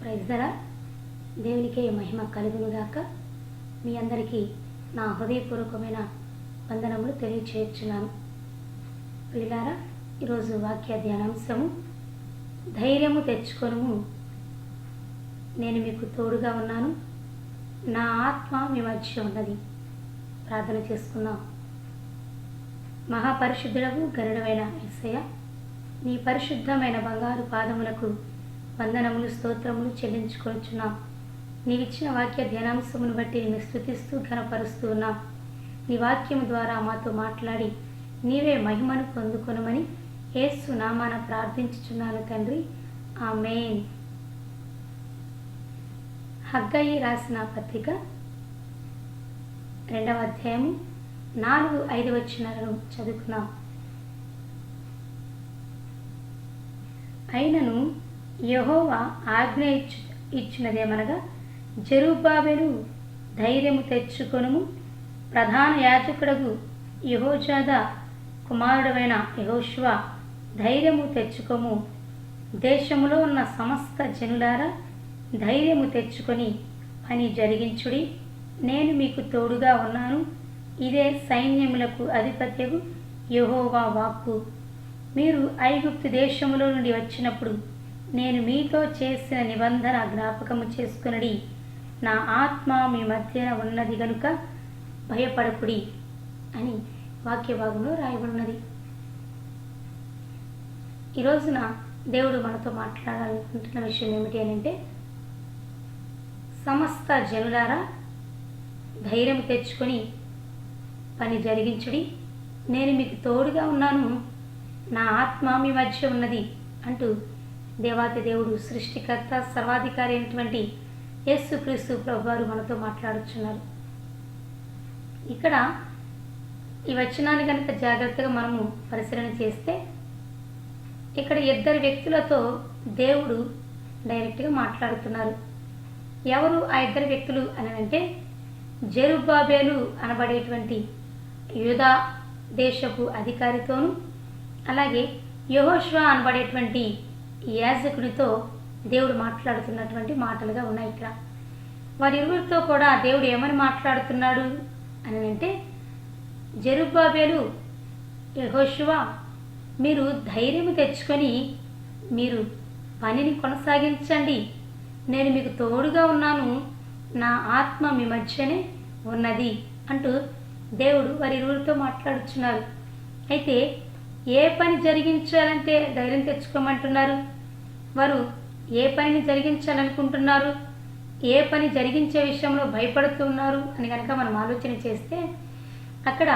Praise ధర దేవునికే మహిమ కలుగునుగాక. మీ అందరికీ నా హృదయపూర్వకమైన వందనములు తెలియచేస్తున్నాను. ప్రియులారా, ఈరోజు వాక్య ధ్యానాంశము ధైర్యము తెచ్చుకొనుము, నేను మీకు తోడుగా ఉన్నాను, నా ఆత్మ మీ మధ్య ఉన్నది. ప్రార్థన చేసుకుందాం. మహాపరిశుద్ధులకు గరుడమైన యేసయ్య, నీ పరిశుద్ధమైన బంగారు పాదములకు వందనములు స్తోత్రములు చెల్లించుకొనుచున్నాం. నీవిచ్చిన వాక్య ధ్యానాంశమును బట్టి నిన్ను స్తుతిస్తూ ఘనపరుస్తూ ఉన్నాం. నీ వాక్యము ద్వారా మాతో మాట్లాడి నీవే మహిమను పొందుకొనమని యేసు నామాన ప్రార్థించుచున్నాను తండ్రి, ఆమేన్. హగ్గయి రాసిన పత్రిక 2వ అధ్యాయము 4-5 వచనాలను చదువుకున్నాం. అయినను యెహోవా ఆజ్ఞ ఇచ్చినదేమనగా, జెరుబ్బాబెలు ధైర్యము తెచ్చుకొనుము, ప్రధాన యాజకుడగు యెహోజాదా కుమారుడైన యెహోషువ ధైర్యము తెచ్చుకొము, దేశములో ఉన్న సమస్త జనులారా ధైర్యము తెచ్చుకొని పని జరిగించుడి, నేను మీకు తోడుగా ఉన్నాను, ఇదే సైన్యములకు అధిపత్యగు యెహోవా వాక్కు. మీరు ఐగుప్తు దేశములో నుండి వచ్చినప్పుడు నేను మీతో చేసిన నిబంధన జ్ఞాపకము చేసుకునడి, నా ఆత్మ మీ మధ్యన ఉన్నది గనుక భయపడకుడి అని వాక్య భాగంలో రాయబడినది. ఈ రోజున దేవుడు మనతో మాట్లాడాలనుకుంటున్న విషయం ఏమిటి అని అంటే, సమస్త జనులారా ధైర్యం తెచ్చుకొని పని జరిగించుడి, నేను మీకు తోడుగా ఉన్నాను, నా ఆత్మ మీ మధ్య ఉన్నది అంటూ దేవాతి దేవుడు సృష్టికర్త సర్వాధికారి అయినటువంటి యేసుక్రీస్తు ప్రభువారు మనతో మాట్లాడుచున్నారు. ఇక్కడ ఈ వచనాన్ని కనుక జాగ్రత్తగా మనము పరిశీలన చేస్తే, ఇక్కడ 2 వ్యక్తులతో దేవుడు డైరెక్ట్గా మాట్లాడుతున్నారు. ఎవరు ఆ 2 వ్యక్తులు అని అంటే, జెరుబ్బాబెలు అనబడేటువంటి యూదా దేశపు అధికారితోనూ, అలాగే యెహోషువ అనబడేటువంటి యాజకుడితో దేవుడు మాట్లాడుతున్నటువంటి మాటలుగా ఉన్నాయి. ఇక్కడ వారిరువురితో కూడా దేవుడు ఏమని మాట్లాడుతున్నాడు అని అంటే, జెరుబ్బాబెలు, యెహోషువ, మీరు ధైర్యము తెచ్చుకొని మీరు పనిని కొనసాగించండి, నేను మీకు తోడుగా ఉన్నాను, నా ఆత్మ మీ మధ్యనే ఉన్నది అంటూ దేవుడు వారిరువురితో మాట్లాడుచున్నారు. అయితే ఏ పని జరిగించాలంటే ధైర్యం తెచ్చుకోమంటున్నారు? వారు ఏ పనిని జరిగించాలనుకుంటున్నారు? ఏ పని జరిగించే విషయంలో భయపడుతున్నారు అని కనుక మనం ఆలోచన చేస్తే, అక్కడ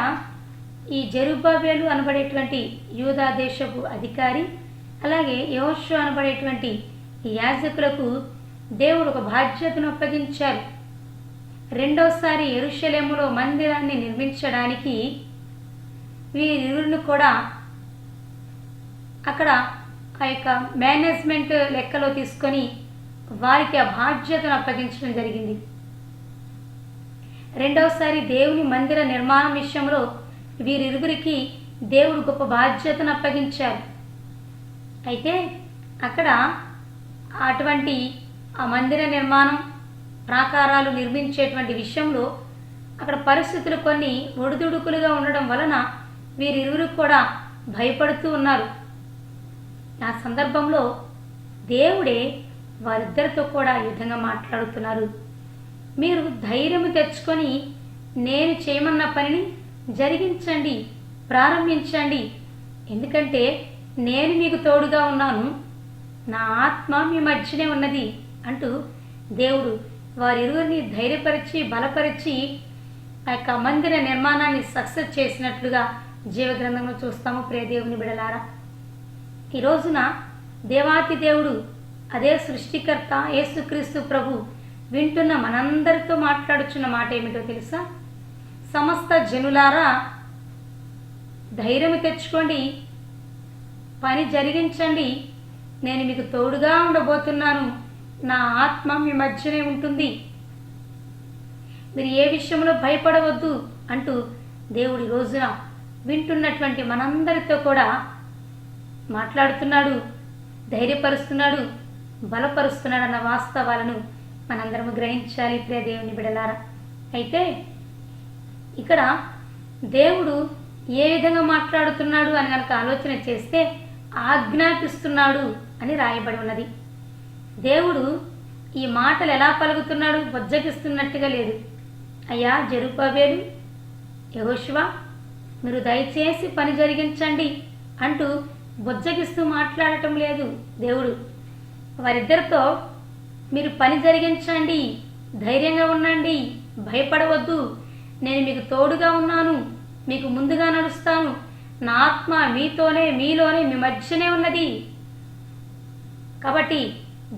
ఈ జెరుబ్బాబెలు అనబడేటువంటి యూదా దేశపు అధికారి, అలాగే యెహోషువ అనబడేటువంటి యాజకులకు దేవుడు ఒక బాధ్యతను అప్పగించారు. రెండోసారి యెరూషలేములో మందిరాన్ని నిర్మించడానికి వీరిరువురిని కూడా అక్కడ ఆ యొక్క మేనేజ్మెంట్ లెక్కలో తీసుకొని వారికి ఆ బాధ్యతను అప్పగించడం జరిగింది. రెండవసారి దేవుని మందిర నిర్మాణం విషయంలో వీరిరువురికి దేవుడు గొప్ప బాధ్యతను అప్పగించారు. అయితే అక్కడ అటువంటి ఆ మందిర నిర్మాణం ప్రాకారాలు నిర్మించేటువంటి విషయంలో అక్కడ పరిస్థితులు కొన్ని ఒడిదుడుకులుగా ఉండడం వలన వీరిరువురు కూడా భయపడుతూ ఉన్నారు. ఆ సందర్భంలో దేవుడే వారిద్దరితో కూడా ఈ విధంగా మాట్లాడుతున్నారు. మీరు ధైర్యము తెచ్చుకొని నేను చేయమన్న పనిని జరిగించండి, ప్రారంభించండి, ఎందుకంటే నేను మీకు తోడుగా ఉన్నాను, నా ఆత్మ మీ మధ్యనే ఉన్నది అంటూ దేవుడు వారిరువురిని ధైర్యపరిచి బలపరిచి ఆ యొక్క మందిర నిర్మాణాన్ని సక్సెస్ చేసినట్లుగా జీవగ్రంథంలో చూస్తాము. ప్రియ దేవుని బిడలారా, ఈ రోజున దేవాతి దేవుడు, అదే సృష్టికర్త యేసుక్రీస్తు ప్రభు వింటున్న మనందరితో మాట్లాడుచున్న మాట ఏమిటో తెలుసా? సమస్త జనులారా ధైర్యము తెచ్చుకోండి, పని జరిగించండి, నేను మీకు తోడుగా ఉండబోతున్నాను, నా ఆత్మ మీ మధ్యనే ఉంటుంది, మీరు ఏ విషయంలో భయపడవద్దు అంటూ దేవుడి రోజున వింటున్నటువంటి మనందరితో కూడా మాట్లాడుతున్నాడు, ధైర్యపరుస్తున్నాడు. బలపరుస్తున్నాడన్న వాస్తవాలను మనందరము గ్రహించాలి ప్రియ దేవుని బిడలారా. అయితే ఇక్కడ దేవుడు ఏ విధంగా మాట్లాడుతున్నాడు అని కనుక ఆలోచన చేస్తే ఆజ్ఞాపిస్తున్నాడు అని రాయబడి ఉన్నది. దేవుడు ఈ మాటలు ఎలా పలుకుతున్నాడు? బొజ్జగిస్తున్నట్టుగా లేదు. అయ్యా జెరుబ్బాబెలు, యెహోషువ, మీరు దయచేసి పని జరిగించండి అంటూ బొజ్జగిస్తూ మాట్లాడటం లేదు దేవుడు. వారిద్దరితో మీరు పని జరిగించండి, ధైర్యంగా ఉండండి, భయపడవద్దు, నేను మీకు తోడుగా ఉన్నాను, మీకు ముందుగా నడుస్తాను, నా ఆత్మ మీతోనే, మీలోనే, మీ మధ్యనే ఉన్నది, కాబట్టి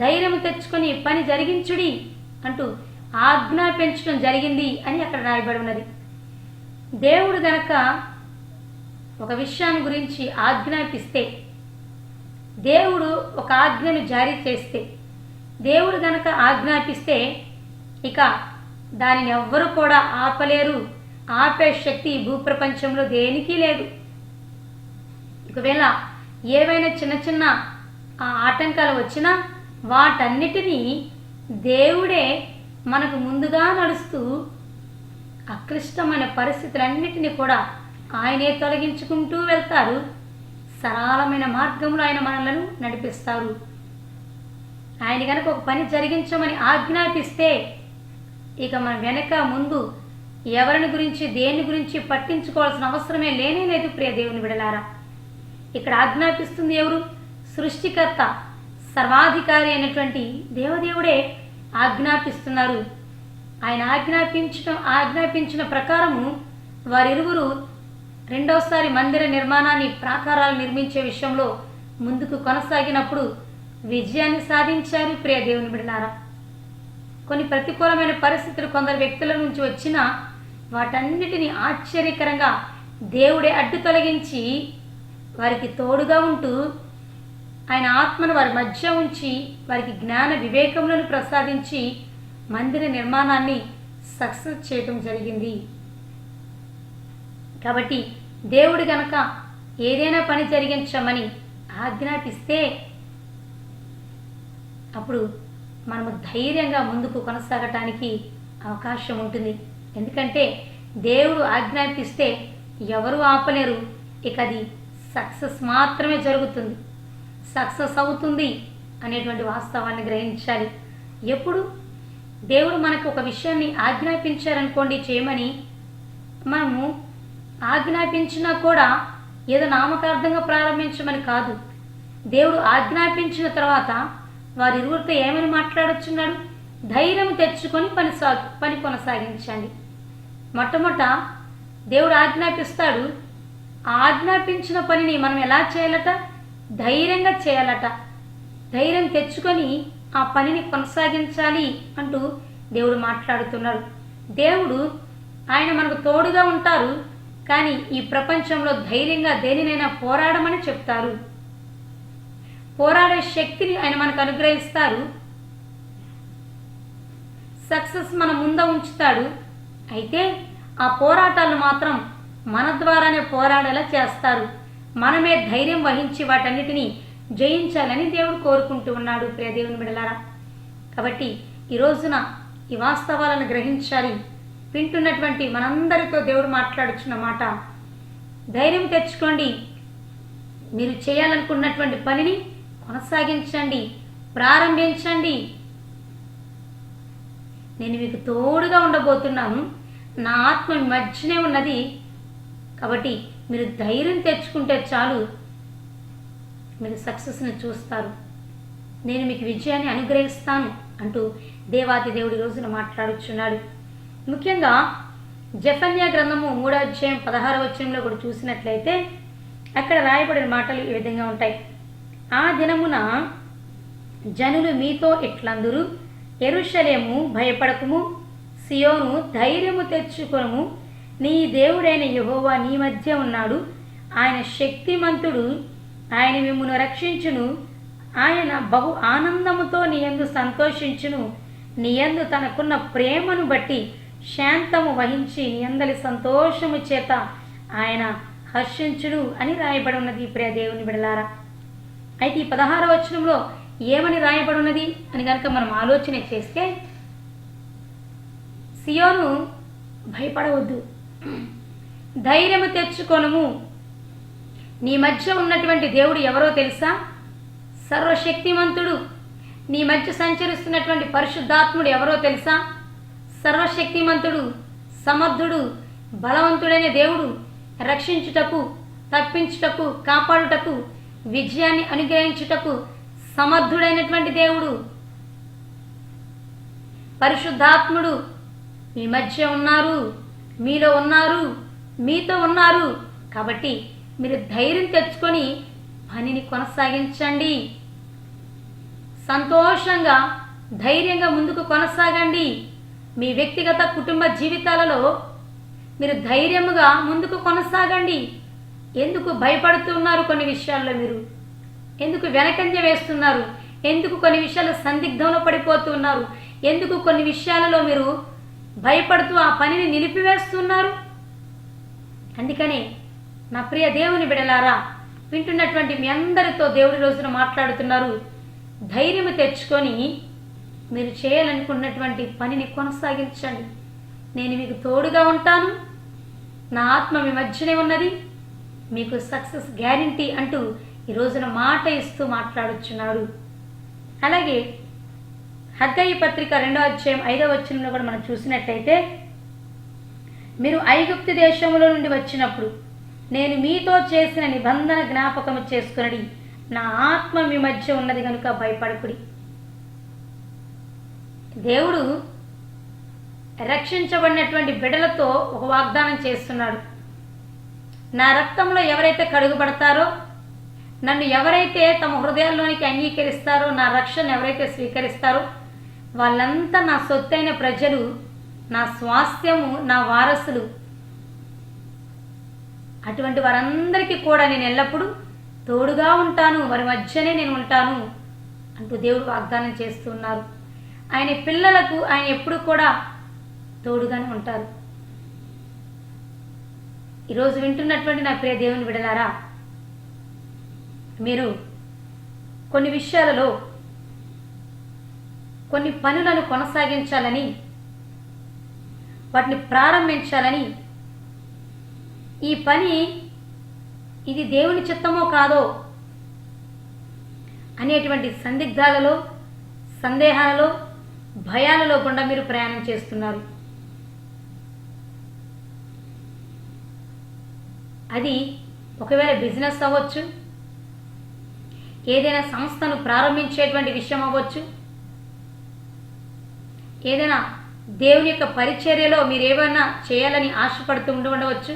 ధైర్యం తెచ్చుకొని పని జరిగించుడి అంటూ ఆజ్ఞాపించడం జరిగింది అని అక్కడ రాయబడి ఉన్నది. దేవుడు గనక ఒక విషయాన్ని గురించి ఆజ్ఞాపిస్తే, దేవుడు ఒక ఆజ్ఞను జారీ చేస్తే, దేవుడు గనక ఆజ్ఞాపిస్తే ఇక దానిని ఎవ్వరూ కూడా ఆపలేరు. ఆపే శక్తి భూప్రపంచంలో దేనికి లేదు. ఒకవేళ ఏవైనా చిన్న చిన్న ఆటంకాలు వచ్చినా వాటన్నిటినీ దేవుడే మనకు ముందుగా నడుస్తూ అక్లిష్టమైన పరిస్థితులన్నిటినీ కూడా ఆయనే తొలగించుకుంటూ వెళ్తారు. సరళమైన మార్గంలో ఆయన మనలను నడిపిస్తారు. ఆయన కనుక ఒక పని జరిగించమని ఆజ్ఞాపిస్తే ఇక మన వెనక ముందు ఎవరిని గురించి దేని గురించి పట్టించుకోవాల్సిన అవసరమే లేనే లేదు ప్రియ దేవుని బిడలారా. ఇక్కడ ఆజ్ఞాపిస్తుంది ఎవరు? సృష్టికర్త, సర్వాధికారి అయినటువంటి దేవదేవుడే ఆజ్ఞాపిస్తున్నారు. ఆయన ఆజ్ఞాపించిన ప్రకారము వారిరువురు రెండోసారి మందిర నిర్మాణాన్ని, ప్రాకారాలు నిర్మించే విషయంలో ముందుకు కొనసాగినప్పుడు విజయాన్ని సాధించారు ప్రియ దేవుని బిడ్డలారా. కొన్ని ప్రతికూలమైన పరిస్థితులు కొందరు వ్యక్తుల నుంచి వచ్చినా వాటన్నిటినీ ఆశ్చర్యకరంగా దేవుడే అడ్డు తొలగించి వారికి తోడుగా ఉంటూ ఆయన ఆత్మను వారి మధ్య ఉంచి వారికి జ్ఞాన వివేకములను ప్రసాదించి మందిర నిర్మాణాన్ని సక్సెస్ చేయటం జరిగింది. కాబట్టి దేవుడు గనక ఏదైనా పని జరిగించమని ఆజ్ఞాపిస్తే అప్పుడు మనము ధైర్యంగా ముందుకు కొనసాగటానికి అవకాశం ఉంటుంది. ఎందుకంటే దేవుడు ఆజ్ఞాపిస్తే ఎవరు ఆపలేరు. ఇక అది సక్సెస్ మాత్రమే జరుగుతుంది, సక్సెస్ అవుతుంది అనేటువంటి వాస్తవాన్ని గ్రహించాలి. ఎప్పుడు దేవుడు మనకు ఒక విషయాన్ని ఆజ్ఞాపించారనుకోండి చేయమని, మనము ఆజ్ఞాపించినా కూడా ఏదో నామకార్థంగా ప్రారంభించమని కాదు. దేవుడు ఆజ్ఞాపించిన తర్వాత వారిరువురితో ఏమని మాట్లాడొచ్చున్నాడు? ధైర్యం తెచ్చుకొని పని కొనసాగించండి. మొట్టమొదట దేవుడు ఆజ్ఞాపిస్తాడు. ఆజ్ఞాపించిన పనిని మనం ఎలా చేయాలట? ధైర్యంగా చేయాలట. ధైర్యం తెచ్చుకొని ఆ పనిని కొనసాగించాలి అంటూ దేవుడు మాట్లాడుతున్నాడు. దేవుడు ఆయన మనకు తోడుగా ఉంటారు, కానీ ఈ ప్రపంచంలో ధైర్యంగా దేనినైనా పోరాడమని చెప్తారు. పోరాడే శక్తిని ఆయన మనకు అనుగ్రహిస్తారు. సక్సెస్ మన ముందు ఉంచుతాడు. అయితే ఆ పోరాటాలు మాత్రం మన ద్వారానే పోరాడేలా చేస్తారు. మనమే ధైర్యం వహించి వాటన్నిటినీ జయించాలని దేవుడు కోరుకుంటూ ఉన్నాడు ప్రియ దేవుని బిడ్డలారా. కాబట్టి ఈ రోజున ఈ వాస్తవాలను గ్రహించాలి. వింటున్నటువంటి మనందరితో దేవుడు మాట్లాడుచున్న మాట, ధైర్యం తెచ్చుకోండి, మీరు చేయాలనుకున్నటువంటి పనిని కొనసాగించండి, ప్రారంభించండి. నేను మీకు తోడుగా ఉండబోతున్నాను, నా ఆత్మ మీ మధ్యనే ఉన్నది, కాబట్టి మీరు ధైర్యం తెచ్చుకుంటే చాలు, మీరు సక్సెస్ని చూస్తారు, నేను మీకు విజయాన్ని అనుగ్రహిస్తాను అంటూ దేవాతి దేవుడి రోజున మాట్లాడుచున్నాడు. ముఖ్యంగా జెఫన్యా గ్రంథము 3వ అధ్యాయం 16వ వచనంలో కూడా చూసినట్లయితే అక్కడ రాయబడిన మాటలు ఈ విధంగా ఉంటాయి. ఆ దినమున జనులు మీతో ఇట్లందురు, యెరూషలేము భయపడకుము, సియోను ధైర్యము తెచ్చుకొనుము, నీ దేవుడైన యెహోవా నీ మధ్య ఉన్నాడు, ఆయన శక్తిమంతుడు, ఆయన మిమ్మును రక్షించును, ఆయన బహు ఆనందముతో నీ యందు సంతోషించును, నీ యందు తనకున్న ప్రేమను బట్టి శాంతము వహించి నీ అందలి సంతోషము చేత ఆయన హర్షించును అని రాయబడి ఉన్నది ప్రియ దేవుని బిడలారా. అయితే ఈ 16వ వచనంలో ఏమని రాయబడినది అని కనుక మనం ఆలోచన చేస్తే, సియోను భయపడవద్దు, ధైర్యము తెచ్చుకొనుము. నీ మధ్య ఉన్నటువంటి దేవుడు ఎవరో తెలుసా? సర్వశక్తిమంతుడు. నీ మధ్య సంచరిస్తున్నటువంటి పరిశుద్ధాత్ముడు ఎవరో తెలుసా? సర్వశక్తిమంతుడు, సమర్థుడు, బలవంతుడైన దేవుడు, రక్షించుటకు, తప్పించుటకు, కాపాడుటకు, విజయాన్ని అనుగ్రహించుటకు సమర్థుడైనటువంటి దేవుడు. పరిశుద్ధాత్ముడు మీ మధ్య ఉన్నారు, మీలో ఉన్నారు, మీతో ఉన్నారు. కాబట్టి మీరు ధైర్యం తెచ్చుకొని పనిని కొనసాగించండి. సంతోషంగా, ధైర్యంగా ముందుకు కొనసాగండి. మీ వ్యక్తిగత కుటుంబ జీవితాలలో మీరు ధైర్యముగా ముందుకు కొనసాగండి. ఎందుకు భయపడుతున్నారు? కొన్ని విషయాల్లో మీరు ఎందుకు వెనకంజ వేస్తున్నారు? ఎందుకు కొన్ని విషయాలు సందిగ్ధంలో పడిపోతున్నారు? ఎందుకు కొన్ని విషయాలలో మీరు భయపడుతూ ఆ పనిని నిలిపివేస్తున్నారు? అందుకనే నా ప్రియ దేవుని బిడలారా, వింటున్నటువంటి మీ అందరితో దేవుడి రోజున మాట్లాడుతున్నారు. ధైర్యం తెచ్చుకొని మీరు చేయాలనుకున్నటువంటి పనిని కొనసాగించండి. నేను మీకు తోడుగా ఉంటాను, నా ఆత్మ మీ మధ్యనే ఉన్నది, మీకు సక్సెస్ గ్యారంటీ అంటూ ఈ రోజున మాట ఇస్తూ మాట్లాడుచున్నాడు. అలాగే హగ్గయి పత్రిక 2వ అధ్యాయం 5వ వచనంలో కూడా మనం చూసినట్లయితే, మీరు ఐగుప్తు దేశంలో నుండి వచ్చినప్పుడు నేను మీతో చేసిన నిబంధన జ్ఞాపకము చేసుకునడి, నా ఆత్మ మీ మధ్య ఉన్నది కనుక భయపడకుడి. దేవుడు రక్షించబడినటువంటి బిడ్డలతో ఒక వాగ్దానం చేస్తున్నాడు. నా రక్తంలో ఎవరైతే కడుగుబడతారో, నన్ను ఎవరైతే తమ హృదయాల్లోనికి అంగీకరిస్తారో, నా రక్షణ ఎవరైతే స్వీకరిస్తారో వాళ్ళంతా నా సొత్తైన ప్రజలు, నా స్వాస్థ్యము, నా వారసులు. అటువంటి వారందరికీ కూడా నేను ఎల్లప్పుడూ తోడుగా ఉంటాను, వారి మధ్యనే నేను ఉంటాను అంటూ దేవుడు వాగ్దానం చేస్తున్నారు. ఆయన పిల్లలకు ఆయన ఎప్పుడు కూడా తోడుగానే ఉంటారు. ఈరోజు వింటున్నటువంటి నా ప్రియ దేవుని బిడ్డలారా, మీరు కొన్ని విషయాలలో కొన్ని పనులను కొనసాగించాలని, వాటిని ప్రారంభించాలని, ఈ పని ఇది దేవుని చిత్తమో కాదో అనేటువంటి సందిగ్ధాలలో, సందేహాలలో, భయాలలో గుండా మీరు ప్రయాణం చేస్తున్నారు. అది ఒకవేళ బిజినెస్ అవ్వచ్చు, ఏదైనా సంస్థను ప్రారంభించేటువంటి విషయం అవ్వచ్చు, ఏదైనా దేవుని యొక్క పరిచర్యలో మీరు ఏమైనా చేయాలని ఆశపడుతూ ఉండవచ్చు,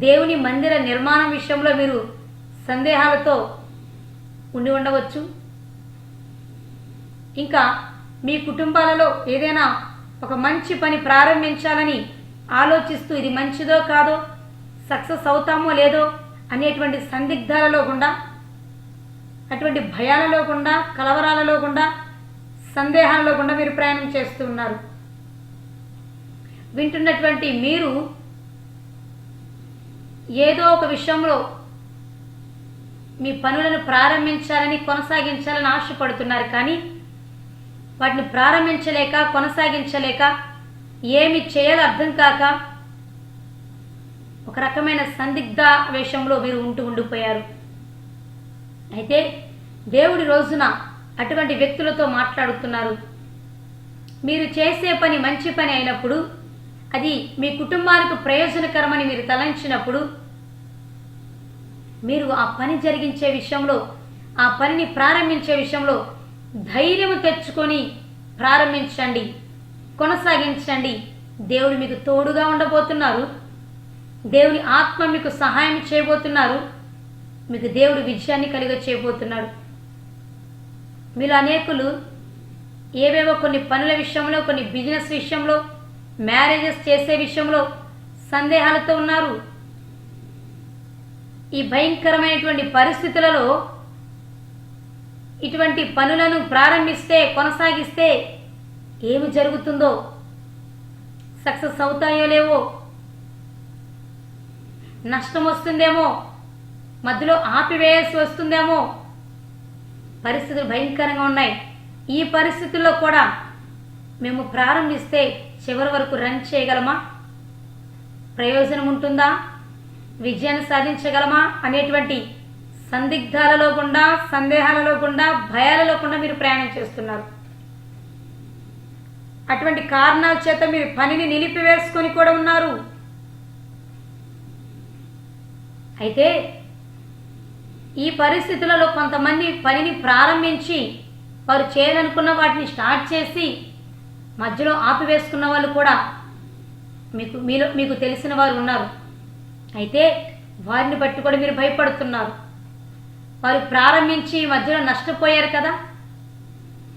దేవుని మందిర నిర్మాణం విషయంలో మీరు సందేహాలతో ఉండి ఉండవచ్చు, ఇంకా మీ కుటుంబాలలో ఏదైనా ఒక మంచి పని ప్రారంభించాలని ఆలోచిస్తూ ఇది మంచిదో కాదో, సక్సెస్ అవుతామో లేదో అనేటువంటి సందిగ్ధాలలో గుండా, అటువంటి భయాలలో గుండా, కలవరాలలో గుండా, సందేహాలలో గుండా మీరు ప్రయాణం చేస్తూ ఉన్నారు. వింటున్నటువంటి మీరు ఏదో ఒక విషయంలో మీ పనులను ప్రారంభించాలని, కొనసాగించాలని ఆశపడుతున్నారు. కానీ వాటిని ప్రారంభించలేక, కొనసాగించలేక, ఏమి చేయాలో అర్థం కాక ఒక రకమైన సందిగ్ధ వేషంలో మీరు ఉండిపోయారు. అయితే దేవుడి రోజున అటువంటి వ్యక్తులతో మాట్లాడుతున్నారు. మీరు చేసే పని మంచి పని అయినప్పుడు, అది మీ కుటుంబానికి ప్రయోజనకరమని మీరు తలంచినప్పుడు, మీరు ఆ పని జరిగించే విషయంలో, ఆ పనిని ప్రారంభించే విషయంలో ధైర్యం తెచ్చుకొని ప్రారంభించండి, కొనసాగించండి. దేవుడు మీకు తోడుగా ఉండబోతున్నారు. దేవుని ఆత్మ మీకు సహాయం చేయబోతున్నారు. మీకు దేవుడు విజయాన్ని చేయబోతున్నాడు. మీలో అనేకులు ఏవేవో కొన్ని పనుల విషయంలో, కొన్ని బిజినెస్ విషయంలో, మ్యారేజెస్ చేసే విషయంలో సందేహాలతో ఉన్నారు. ఈ భయంకరమైనటువంటి పరిస్థితులలో ఇటువంటి పనులను ప్రారంభిస్తే, కొనసాగిస్తే ఏమి జరుగుతుందో, సక్సెస్ అవుతాయో లేవో, నష్టం వస్తుందేమో, మధ్యలో ఆపివేయాల్సి వస్తుందేమో, పరిస్థితులు భయంకరంగా ఉన్నాయి, ఈ పరిస్థితుల్లో కూడా మేము ప్రారంభిస్తే చివరి వరకు రన్ చేయగలమా, ప్రయోజనం ఉంటుందా, విజయాన్ని సాధించగలమా అనేటువంటి సందిగ్ధాలలో గుండా, సందేహాలలో గుండా, భయాలలో గుండా మీరు ప్రయాణం చేస్తున్నారు. అటువంటి కారణాల చేత మీరు పనిని నిలిపివేసుకొని కూడా ఉన్నారు. అయితే ఈ పరిస్థితులలో కొంతమంది పనిని ప్రారంభించి వారు చేయాలనుకున్న వాటిని స్టార్ట్ చేసి మధ్యలో ఆపివేసుకున్న వాళ్ళు కూడా మీకు తెలిసిన వారు ఉన్నారు. అయితే వారిని బట్టి కూడా మీరు భయపడుతున్నారు. వారు ప్రారంభించి మధ్యలో నష్టపోయారు కదా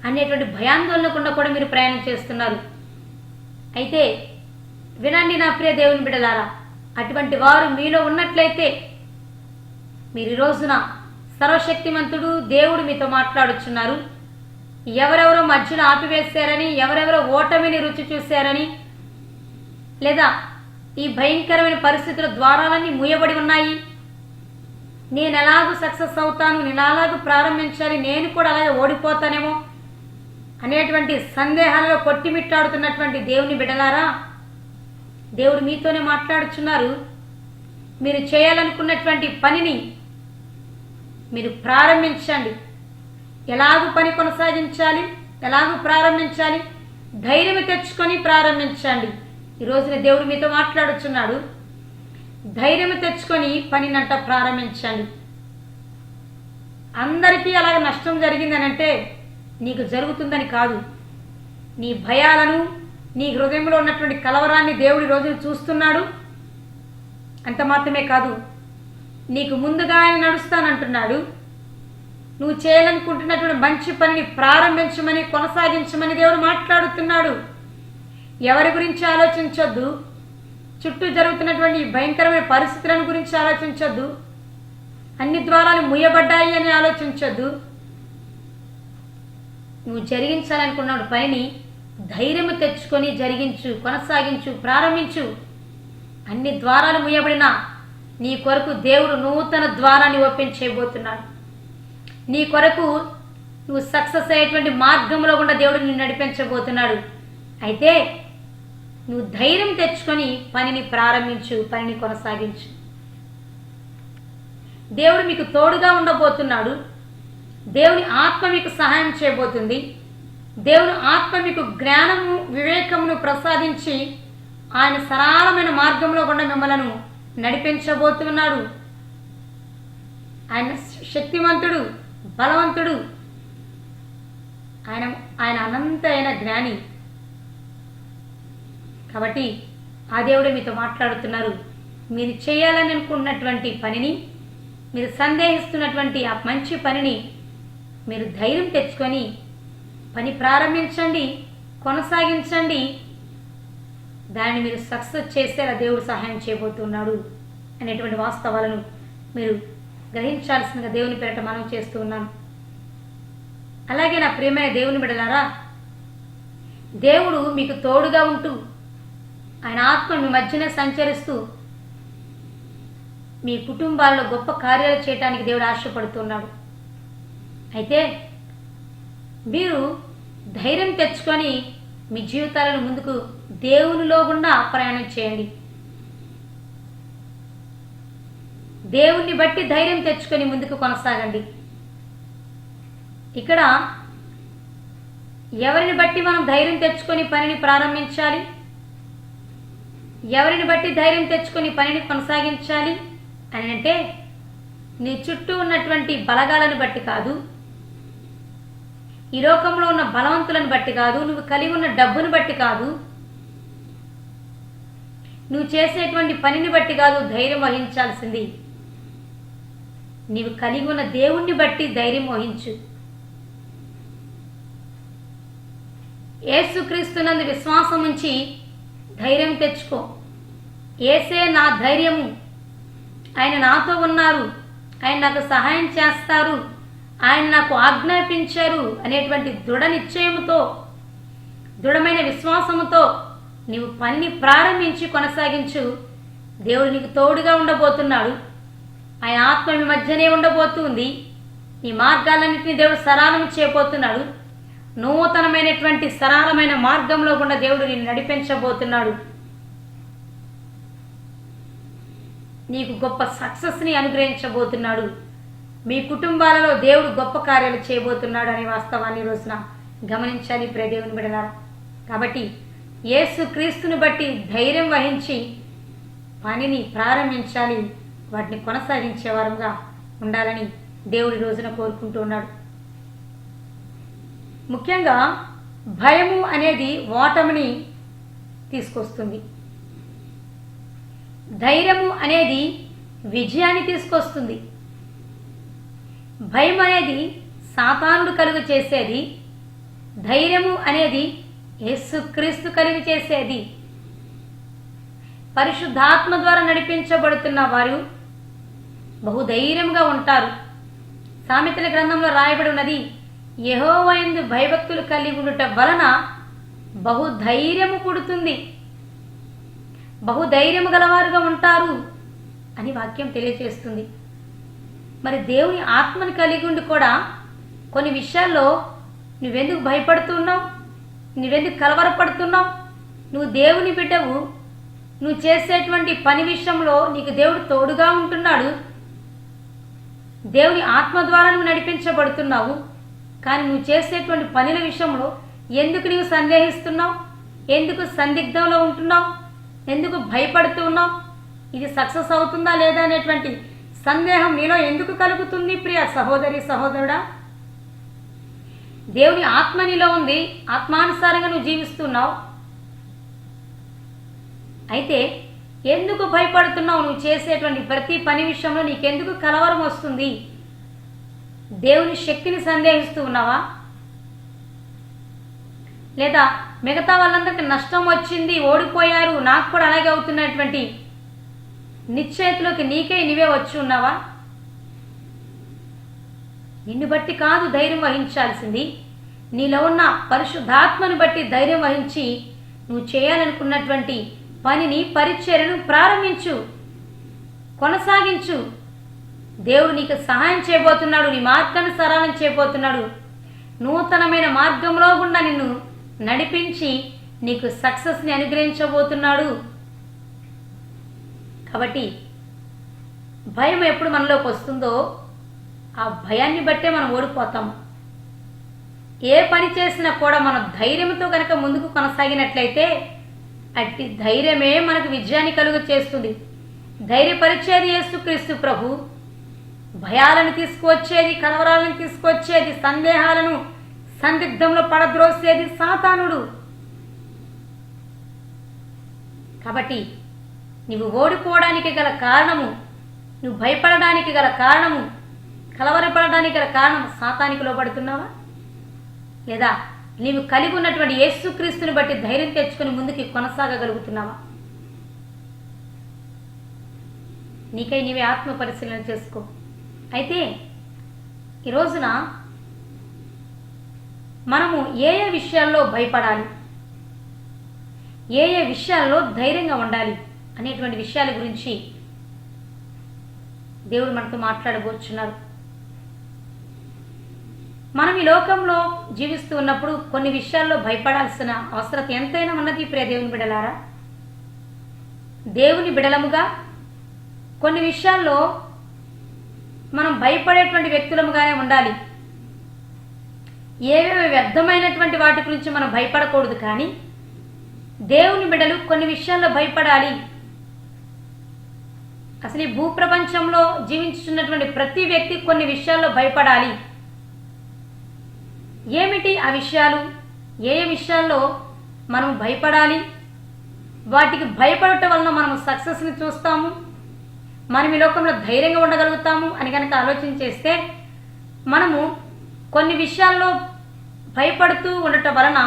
అనేటువంటి భయాందోళనకుండా కూడా మీరు ప్రయాణం చేస్తున్నారు. అయితే వినండి నా ప్రియ దేవుని బిడ్డలారా, అటువంటి వారు మీలో ఉన్నట్లయితే మీరు ఈ రోజున సర్వశక్తిమంతుడు దేవుడు మీతో మాట్లాడుచున్నారు. ఎవరెవరో మధ్యలో ఆపివేశారని, ఎవరెవరో ఓటమిని రుచి చూశారని, లేదా ఈ భయంకరమైన పరిస్థితుల ద్వారాలన్నీ మూయబడి ఉన్నాయి, నేను ఎలాగూ సక్సెస్ అవుతాను, నేను అలాగూ ప్రారంభించాలి, నేను కూడా అలాగే ఓడిపోతానేమో అనేటువంటి సందేహాలలో కొట్టిమిట్టాడుతున్నటువంటి దేవుని బిడ్డలారా, దేవుడు మీతోనే మాట్లాడుచున్నారు. మీరు చేయాలనుకున్నటువంటి పనిని మీరు ప్రారంభించండి. ఎలాగూ పని కొనసాగించాలి, ఎలాగూ ప్రారంభించాలి, ధైర్యం తెచ్చుకొని ప్రారంభించండి. ఈరోజున దేవుడు మీతో మాట్లాడుచున్నాడు. ధైర్యం తెచ్చుకొని పనినంట ప్రారంభించండి. అందరికీ అలాగే నష్టం జరిగిందనంటే నీకు జరుగుతుందని కాదు. నీ భయాలను, నీ హృదయంలో ఉన్నటువంటి కలవరాన్ని దేవుడు ఈ రోజున చూస్తున్నాడు. అంత మాత్రమే కాదు, నీకు ముందుగా ఆయన నడుస్తానంటున్నాడు. నువ్వు చేయాలనుకుంటున్నటువంటి మంచి పనిని ప్రారంభించమని, కొనసాగించమని దేవుడు మాట్లాడుతున్నాడు. ఎవరి గురించి ఆలోచించొద్దు, చుట్టూ జరుగుతున్నటువంటి భయంకరమైన పరిస్థితులను గురించి ఆలోచించొద్దు, అన్ని ద్వారాలు మూయబడ్డాయి అని ఆలోచించొద్దు. నువ్వు జరిగించాలనుకున్న పనిని ధైర్యము తెచ్చుకొని జరిగించు, కొనసాగించు, ప్రారంభించు. అన్ని ద్వారాలు మూయబడినా నీ కొరకు దేవుడు నూతన ద్వారాన్ని ఓపెన్ చేయబోతున్నాడు. నీ కొరకు నువ్వు సక్సెస్ అయ్యేటువంటి మార్గంలో కూడా దేవుడు నిన్ను నడిపించబోతున్నాడు. అయితే నువ్వు ధైర్యం తెచ్చుకొని పనిని ప్రారంభించు, పనిని కొనసాగించు. దేవుడు మీకు తోడుగా ఉండబోతున్నాడు. దేవుని ఆత్మ మీకు సహాయం చేయబోతుంది. దేవుని ఆత్మ మీకు జ్ఞానము, వివేకమును ప్రసాదించి ఆయన సరళమైన మార్గంలో కూడా మిమ్మల్ని నడిపించబోతున్నాడు. ఆయన శక్తివంతుడు, బలవంతుడు, ఆయన అనంత అయిన జ్ఞాని. కాబట్టి ఆ దేవుడే మీతో మాట్లాడుతున్నారు. మీరు చేయాలని అనుకున్నటువంటి పనిని, మీరు సందేహిస్తున్నటువంటి ఆ మంచి పనిని మీరు ధైర్యం తెచ్చుకొని పని ప్రారంభించండి, కొనసాగించండి. దాన్ని మీరు సక్సెస్ చేసేలా దేవుడు సహాయం చేయబోతున్నాడు అనేటువంటి వాస్తవాలను మీరు గ్రహించాల్సిందిగా దేవుని పేరట మనం చేస్తూ ఉన్నాను. అలాగే నా ప్రియమైన దేవుని బిడ్డలారా, దేవుడు మీకు తోడుగా ఉంటూ ఆయన ఆత్మ మీ మధ్యనే సంచరిస్తూ మీ కుటుంబాల్లో గొప్ప కార్యాలు చేయడానికి దేవుడు ఆశపడుతున్నాడు. అయితే మీరు ధైర్యం తెచ్చుకొని మీ జీవితాలను ముందుకు దేవునిలో గుండా ప్రయాణం చేయండి. దేవుణ్ణి బట్టి ధైర్యం తెచ్చుకొని ముందుకు కొనసాగండి. ఇక్కడ ఎవరిని బట్టి మనం ధైర్యం తెచ్చుకొని పనిని ప్రారంభించాలి, ఎవరిని బట్టి ధైర్యం తెచ్చుకొని పనిని కొనసాగించాలి అని అంటే నీ చుట్టూ ఉన్నటువంటి బలగాలను బట్టి కాదు, ఈ లోకంలో ఉన్న బలవంతులను బట్టి కాదు, నువ్వు కలిగి ఉన్న డబ్బును బట్టి కాదు, నువ్వు చేసేటువంటి పనిని బట్టి కాదు ధైర్యం వహించాల్సింది. నీవు కలిగి ఉన్న దేవుణ్ణి బట్టి ధైర్యం వహించు. యేసుక్రీస్తునందు విశ్వాసం ఉంచి ధైర్యం తెచ్చుకో. యేసే నా ధైర్యము, ఆయన నాతో ఉన్నారు, ఆయన నాకు సహాయం చేస్తారు, ఆయన నాకు ఆజ్ఞాపించారు అనేటువంటి దృఢ నిశ్చయముతో, దృఢమైన విశ్వాసముతో నీవు పనిని ప్రారంభించి కొనసాగించు. దేవుడు నీకు తోడుగా ఉండబోతున్నాడు. ఆయన ఆత్మ మీ మధ్యనే ఉండబోతుంది. ఈ మార్గాలన్నింటినీ దేవుడు సరళం చేయబోతున్నాడు. నూతనమైనటువంటి సరళమైన మార్గంలో గుండా దేవుడు నిన్ను నడిపించబోతున్నాడు. నీకు గొప్ప సక్సెస్ని అనుగ్రహించబోతున్నాడు. మీ కుటుంబాలలో దేవుడు గొప్ప కార్యాలు చేయబోతున్నాడు అనే వాస్తవాన్ని రోజున గమనించాలి ప్రియ దేవుని బిడ్డలారా. కాబట్టి యేసు క్రీస్తుని బట్టి ధైర్యం వహించి పనిని ప్రారంభించాలి, వాటిని కొనసాగించే వారంగా ఉండాలని దేవుడి రోజున కోరుకుంటూ ఉన్నాడు. ముఖ్యంగా భయము అనేది ఓటమిని తీసుకొస్తుంది. ధైర్యము అనేది విజయాన్ని తీసుకొస్తుంది. భయం అనేది సాతానుడు కలుగు చేసేది, ధైర్యము అనేది యేసుక్రీస్తు కలుగు చేసేది. పరిశుద్ధాత్మ ద్వారా నడిపించబడుతున్న వారు బహుధైర్యంగా ఉంటారు. సామెతల గ్రంథంలో రాయబడి ఉన్నది, యెహోవా యందు భయభక్తులు కలిగి ఉండుట వలన బహుధైర్యము పుడుతుంది, బహుధైర్యము గలవారుగా ఉంటారు అని వాక్యం తెలియజేస్తుంది. మరి దేవుని ఆత్మని కలిగి ఉండి కూడా కొన్ని విషయాల్లో నువ్వెందుకు భయపడుతున్నావు, నువ్వెందుకు కలవరపడుతున్నావు? నువ్వు దేవుని బిడ్డవు. నువ్వు చేసేటువంటి పని విషయంలో నీకు దేవుడు తోడుగా ఉంటున్నాడు. దేవుని ఆత్మ ద్వారా నువ్వు నడిపించబడుతున్నావు. కానీ నువ్వు చేసేటువంటి పనుల విషయంలో ఎందుకు నీవు సందేహిస్తున్నావు? ఎందుకు సందిగ్ధంలో ఉంటున్నావు? ఎందుకు భయపడుతూ ఉన్నావు? ఇది సక్సెస్ అవుతుందా లేదా అనేటువంటి సందేహం నీలో ఎందుకు కలుగుతుంది ప్రియ సహోదరి సహోదరుడా? దేవుని ఆత్మ నీలో ఉంది, ఆత్మానుసారంగా నువ్వు జీవిస్తున్నావు. అయితే ఎందుకు భయపడుతున్నావు? నువ్వు చేసేటువంటి ప్రతి పని విషయంలో నీకెందుకు కలవరం వస్తుంది? దేవుని శక్తిని సందేహిస్తూ ఉన్నావా? లేదా మిగతా వాళ్ళందరికీ నష్టం వచ్చింది, ఓడిపోయారు, నాకు కూడా అలాగే అవుతున్నటువంటి నిశ్చయితలోకి నీవే వచ్చి ఉన్నావా? నిన్ను బట్టి కాదు ధైర్యం వహించాల్సింది, నీలో ఉన్న పరిశుద్ధాత్మను బట్టి ధైర్యం వహించి నువ్వు చేయాలనుకున్నటువంటి పనిని, పరిచర్యను ప్రారంభించు, కొనసాగించు. దేవుడు నీకు సహాయం చేయబోతున్నాడు, నీ మార్గాన్ని సరళం చేయబోతున్నాడు. నూతనమైన మార్గంలో గుండా నిన్ను నడిపించి నీకు సక్సెస్ని అనుగ్రహించబోతున్నాడు. కాబట్టి భయం ఎప్పుడు మనలోకి వస్తుందో ఆ భయాన్ని బట్టే మనం ఓడిపోతాము. ఏ పని చేసినా కూడా మనం ధైర్యంతో కనుక ముందుకు కొనసాగినట్లయితే అట్టి ధైర్యమే మనకు విజయాన్ని కలుగ చేస్తుంది. ధైర్యపరిచేది యేసుక్రీస్తు ప్రభు. భయాలను తీసుకువచ్చేది, కలవరాలను తీసుకువచ్చేది, సందేహాలను సందిగ్ధంలో పడద్రోసేది సాతానుడు. కాబట్టి నువ్వు ఓడిపోవడానికి గల కారణము, నువ్వు భయపడడానికి గల కారణము, కలవరపడడానికి గల కారణం సాతానికి లోబడుతున్నావా? లేదా నీవు కలిగి ఉన్నటువంటి యేసుక్రీస్తుని బట్టి ధైర్యం తెచ్చుకొని ముందుకి కొనసాగగలుగుతున్నావా? నీకై నీవే ఆత్మ పరిశీలన చేసుకో. అయితే ఈ రోజున మనము ఏ ఏ విషయాల్లో భయపడాలి, ఏ ఏ విషయాల్లో ధైర్యంగా ఉండాలి అనేటువంటి విషయాల గురించి దేవుడు మనతో మాట్లాడబోచున్నారు. మనం ఈ లోకంలో జీవిస్తూ ఉన్నప్పుడు కొన్ని విషయాల్లో భయపడాల్సిన అవసరం ఎంతైనా ఉన్నది ప్రియ దేవుని బిడలారా. దేవుని బిడలముగా కొన్ని విషయాల్లో మనం భయపడేటువంటి వ్యక్తులముగానే ఉండాలి. ఏవేవి వ్యర్థమైనటువంటి వాటి గురించి మనం భయపడకూడదు. కానీ దేవుని బిడ్డలు కొన్ని విషయాల్లో భయపడాలి. అసలు ఈ భూప్రపంచంలో జీవించుతున్నటువంటి ప్రతి వ్యక్తి కొన్ని విషయాల్లో భయపడాలి. ఏమిటి ఆ విషయాలు? ఏ ఏ విషయాల్లో మనం భయపడాలి? వాటికి భయపడటం వలన మనం సక్సెస్ని చూస్తాము, మనం ఈ లోకంలో ధైర్యంగా ఉండగలుగుతాము అని కనుక ఆలోచన చేస్తే, మనము కొన్ని విషయాల్లో భయపడుతూ ఉండటం వలన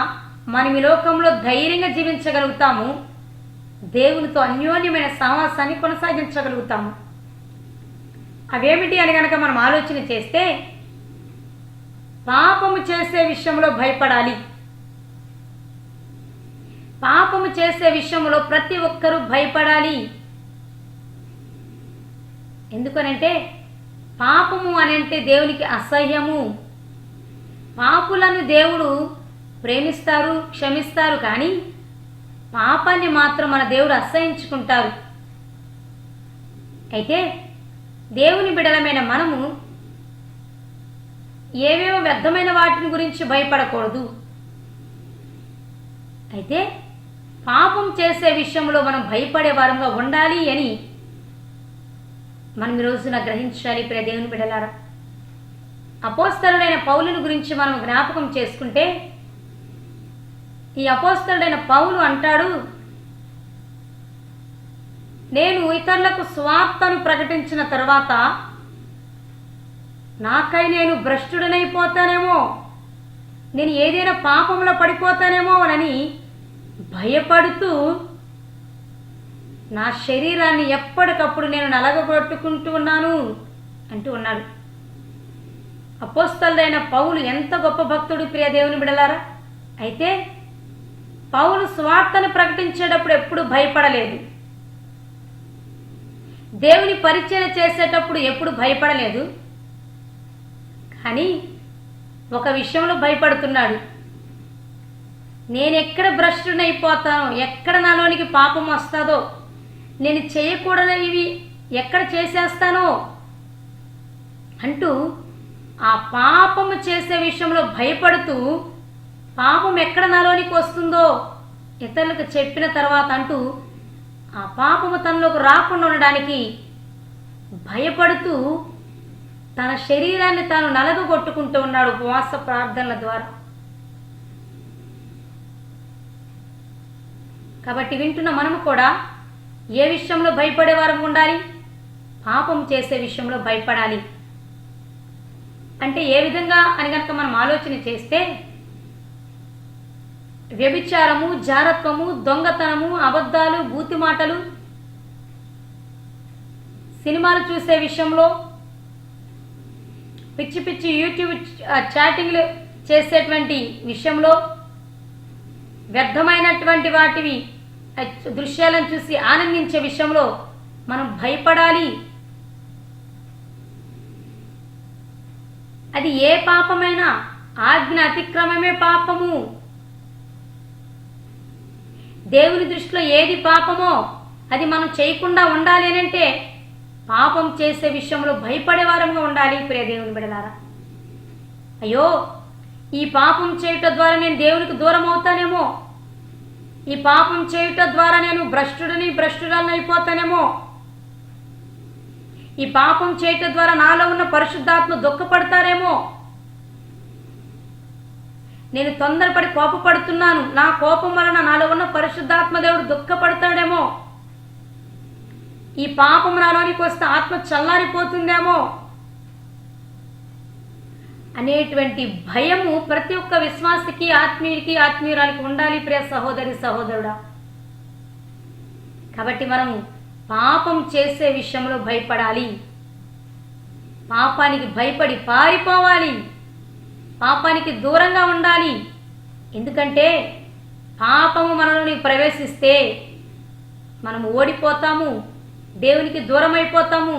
మనం ఈ లోకంలో ధైర్యంగా జీవించగలుగుతాము, దేవునితో అన్యోన్యమైన సహవాసాన్ని కొనసాగించగలుగుతాము. అవేమిటి అని కనుక మనం ఆలోచన చేస్తే, పాపము చేసే విషయంలో భయపడాలి. పాపము చేసే విషయంలో ప్రతి ఒక్కరూ భయపడాలి. ఎందుకనంటే పాపము అనంటే దేవునికి అసహ్యము. పాపులను దేవుడు ప్రేమిస్తారు, క్షమిస్తారు, కానీ పాపాన్ని మాత్రం మన దేవుడు అసహ్యించుకుంటారు. అయితే దేవుని బిడలమైన మనము ఏవేవో వ్యర్థమైన వాటిని గురించి భయపడకూడదు. అయితే పాపం చేసే విషయంలో మనం భయపడే వారంగా ఉండాలి అని మనం ఈ రోజున గ్రహించాలి. ప్రియ దేవుని బిడ్డలారా, అపోస్తలుడైన పౌలుని గురించి మనం జ్ఞాపకం చేసుకుంటే, ఈ అపోస్తలుడైన పౌలు అంటాడు, నేను ఇతరులకు స్వార్థను ప్రకటించిన తర్వాత నాకై నేను భ్రష్టుడనైపోతానేమో, నేను ఏదైనా పాపంలో పడిపోతానేమో అని భయపడుతూ నా శరీరాన్ని ఎప్పటికప్పుడు నేను నలగగొట్టుకుంటూ ఉన్నాను అంటూ ఉన్నాడు. అపోస్తలుడైన పౌలు ఎంత గొప్ప భక్తుడు ప్రియ దేవుని బిడలారా. అయితే పౌలు స్వార్థను ప్రకటించేటప్పుడు ఎప్పుడు భయపడలేదు, దేవుని పరిచయం చేసేటప్పుడు ఎప్పుడు భయపడలేదు. కానీ ఒక విషయంలో భయపడుతున్నాడు, నేను ఎక్కడ భ్రష్టునైపోతానో, ఎక్కడ నాలోనికి పాపం వస్తుందో, నేను చేయకూడనివి ఎక్కడ చేసేస్తానో అంటూ ఆ పాపము చేసే విషయంలో భయపడుతూ, పాపం ఎక్కడ నాలోనికి వస్తుందో ఇతరులకు చెప్పిన తర్వాత అంటూ ఆ పాపము తనలోకి రాకుండా ఉండడానికి భయపడుతూ తన శరీరాన్ని తాను నలగగొట్టుకుంటూ ఉన్నాడు ఉపవాస ప్రార్థనల ద్వారా. కాబట్టి వింటున్న మనము కూడా ఏ విషయంలో భయపడే వారం ఉండాలి? పాపం చేసే విషయంలో భయపడాలి. అంటే ఏ విధంగా అని కనుక మనం ఆలోచన చేస్తే, వ్యభిచారము, జారత్వము, దొంగతనము, అబద్ధాలు, బూతి మాటలు, సినిమాలు చూసే విషయంలో, పిచ్చి పిచ్చి యూట్యూబ్ చాటింగ్లు చేసేటువంటి విషయంలో, వ్యర్థమైనటువంటి వాటివి దృశ్యాలను చూసి ఆనందించే విషయంలో మనం భయపడాలి. అది ఏ పాపమైనా ఆజ్ఞ అతిక్రమమే పాపము. దేవుని దృష్టిలో ఏది పాపమో అది మనం చేయకుండా ఉండాలి అని అంటే పాపం చేసే విషయంలో భయపడే వారంగా ఉండాలి. ప్రియ దేవుని బిడ్డలారా, అయ్యో ఈ పాపం చేయటం ద్వారా నేను దేవునికి దూరం అవుతానేమో, ఈ పాపం చేయటం ద్వారా నేను భ్రష్టురాలని అయిపోతానేమో, ఈ పాపం చేయటం ద్వారా నాలో ఉన్న పరిశుద్ధాత్మ దుఃఖపడతారేమో, నేను తొందరపడి కోపపడుతున్నాను, నా కోపం వలన నాలో ఉన్న పరిశుద్ధాత్మ దేవుడు దుఃఖపడతాడేమో, ఈ పాపం నాలోనికి వస్తే ఆత్మ చల్లారిపోతుందేమో అనేటువంటి భయము ప్రతి ఒక్క విశ్వాసికి, ఆత్మీయుడికి, ఆత్మీయురాలికి ఉండాలి. ప్రియ సహోదరి సహోదరుడా, కాబట్టి మనం పాపం చేసే విషయంలో భయపడాలి. పాపానికి భయపడి పారిపోవాలి, పాపానికి దూరంగా ఉండాలి. ఎందుకంటే పాపము మనలోని ప్రవేశిస్తే మనము ఓడిపోతాము, దేవునికి దూరం అయిపోతాము,